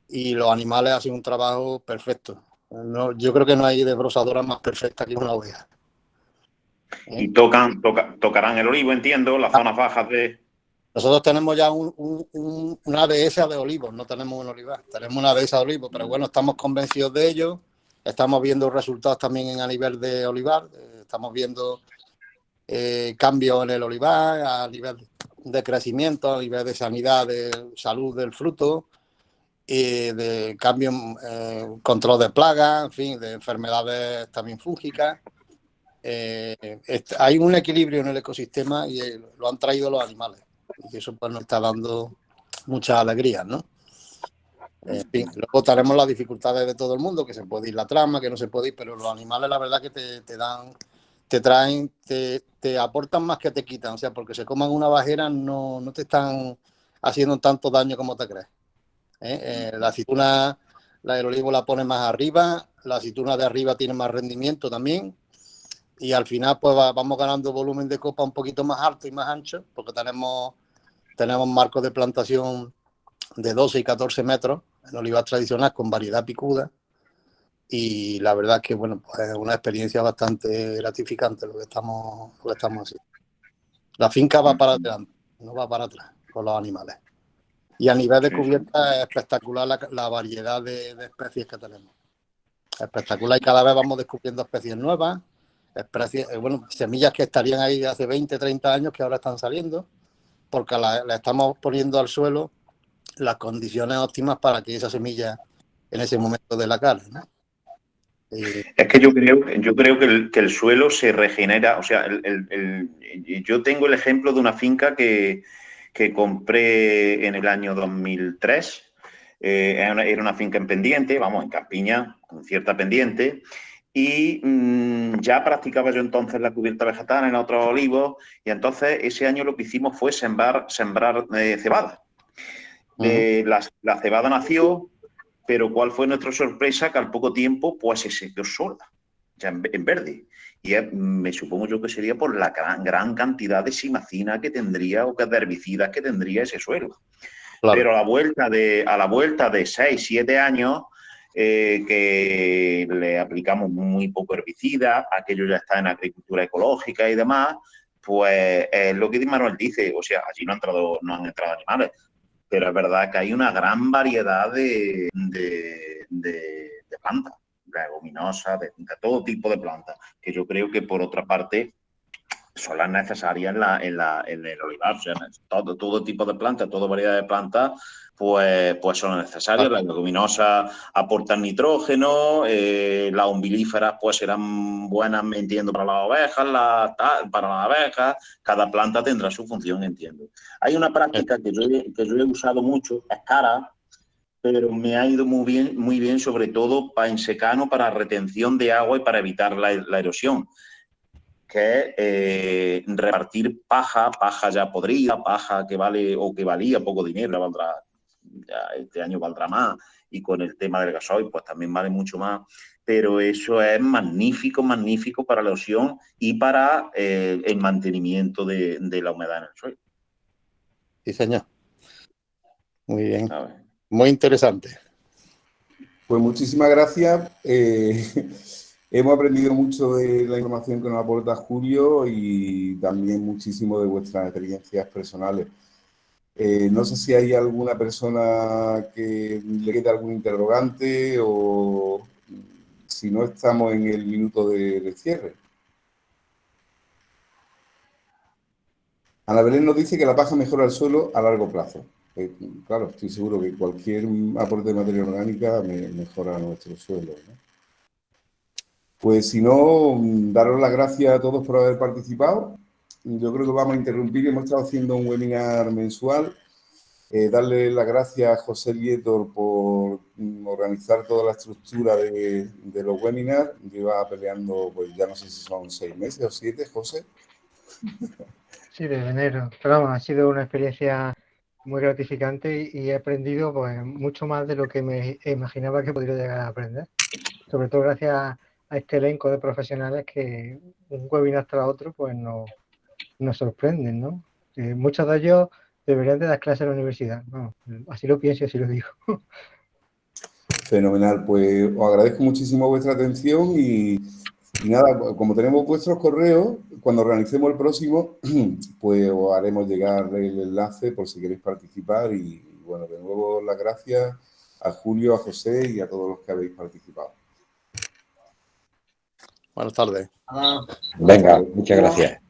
y los animales hacen un trabajo perfecto. Yo creo que no hay desbrozadora más perfecta que una oveja. Y tocarán el olivo, entiendo, las zonas bajas de... Nosotros tenemos ya una dehesa de olivos, no tenemos un olivar, tenemos una dehesa de olivos, pero bueno, estamos convencidos de ello, estamos viendo resultados también a nivel de olivar, estamos viendo cambios en el olivar, a nivel de crecimiento, a nivel de sanidad, de salud del fruto, de cambio, control de plagas, en fin, de enfermedades también fúngicas. Hay un equilibrio en el ecosistema y lo han traído los animales, y eso pues nos está dando muchas alegrías, ¿no? En fin, luego tenemos las dificultades de todo el mundo, que se puede ir la trama, que no se puede ir, pero los animales la verdad que te dan, te traen, te aportan más que te quitan. O sea, porque se coman una bajera no te están haciendo tanto daño como te crees. La aceituna, la del olivo la pone más arriba, la aceituna de arriba tiene más rendimiento también. Y al final pues vamos ganando volumen de copa un poquito más alto y más ancho, porque tenemos marcos de plantación de 12 y 14 metros en olivas tradicional con variedad picuda, y la verdad que bueno, pues es una experiencia bastante gratificante lo que estamos haciendo. La finca va para adelante, no va para atrás con los animales. Y a nivel de cubierta es espectacular la variedad de especies que tenemos. Espectacular, y cada vez vamos descubriendo especies nuevas, especies, semillas que estarían ahí de hace 20, 30 años que ahora están saliendo, porque le estamos poniendo al suelo las condiciones óptimas para que esa semilla en ese momento de la cale, ¿no? Es que yo creo que el suelo se regenera. O sea, yo tengo el ejemplo de una finca que compré en el año 2003. Era una finca en pendiente, vamos, en campiña, con cierta pendiente. Y ya practicaba yo entonces la cubierta vegetal en otros olivos. Y entonces ese año lo que hicimos fue sembrar cebada. La cebada nació, pero ¿cuál fue nuestra sorpresa? Que al poco tiempo pues se secó sola, ya en verde. Y me supongo yo que sería por la gran cantidad de simacina que tendría, o de herbicidas que tendría ese suelo. Claro. Pero a la vuelta de 6, 7 años, que le aplicamos muy poco herbicida, aquello ya está en agricultura ecológica y demás, pues es lo que Manuel dice. O sea, allí no han entrado animales, pero es verdad que hay una gran variedad de plantas, leguminosas, de todo tipo de plantas, que yo creo que por otra parte son las necesarias en el olivar. O sea, todo tipo de plantas, toda variedad de plantas, pues son necesarias. Las leguminosas aportan nitrógeno, las umbilíferas pues serán buenas, me entiendo, para las ovejas, para las abejas. Cada planta tendrá su función, entiendo. Hay una práctica que yo he usado mucho, es cara, pero me ha ido muy bien, sobre todo en secano, para retención de agua y para evitar la erosión, que es repartir paja ya podrida, paja que vale o que valía poco dinero, ya este año valdrá más, y con el tema del gasoil pues también vale mucho más, pero eso es magnífico para la erosión y para el mantenimiento de la humedad en el suelo. Sí, señor. Muy bien. Muy interesante. Pues muchísimas gracias. Hemos aprendido mucho de la información que nos aporta Julio y también muchísimo de vuestras experiencias personales. No sé si hay alguna persona que le quede algún interrogante o si no, estamos en el minuto de cierre. Ana Belén nos dice que la paja mejora el suelo a largo plazo. Claro, estoy seguro que cualquier aporte de materia orgánica mejora nuestro suelo, ¿no? Pues si no, daros las gracias a todos por haber participado. Yo creo que vamos a interrumpir. Hemos estado haciendo un webinar mensual. Darle las gracias a José Lietor por organizar toda la estructura de los webinars. Lleva peleando, pues ya no sé si son 6 meses o 7, José. Sí, desde enero. Pero vamos, ha sido una experiencia muy gratificante y he aprendido pues mucho más de lo que me imaginaba que podría llegar a aprender. Sobre todo gracias a este elenco de profesionales que un webinar tras otro pues nos sorprenden, ¿no? Muchos de ellos deberían de dar clases en la universidad. No, así lo pienso y así lo digo. Fenomenal. Pues os agradezco muchísimo vuestra atención y nada, como tenemos vuestros correos, cuando organicemos el próximo, pues os haremos llegar el enlace por si queréis participar. Y bueno, de nuevo las gracias a Julio, a José y a todos los que habéis participado. Buenas tardes. Venga, muchas gracias.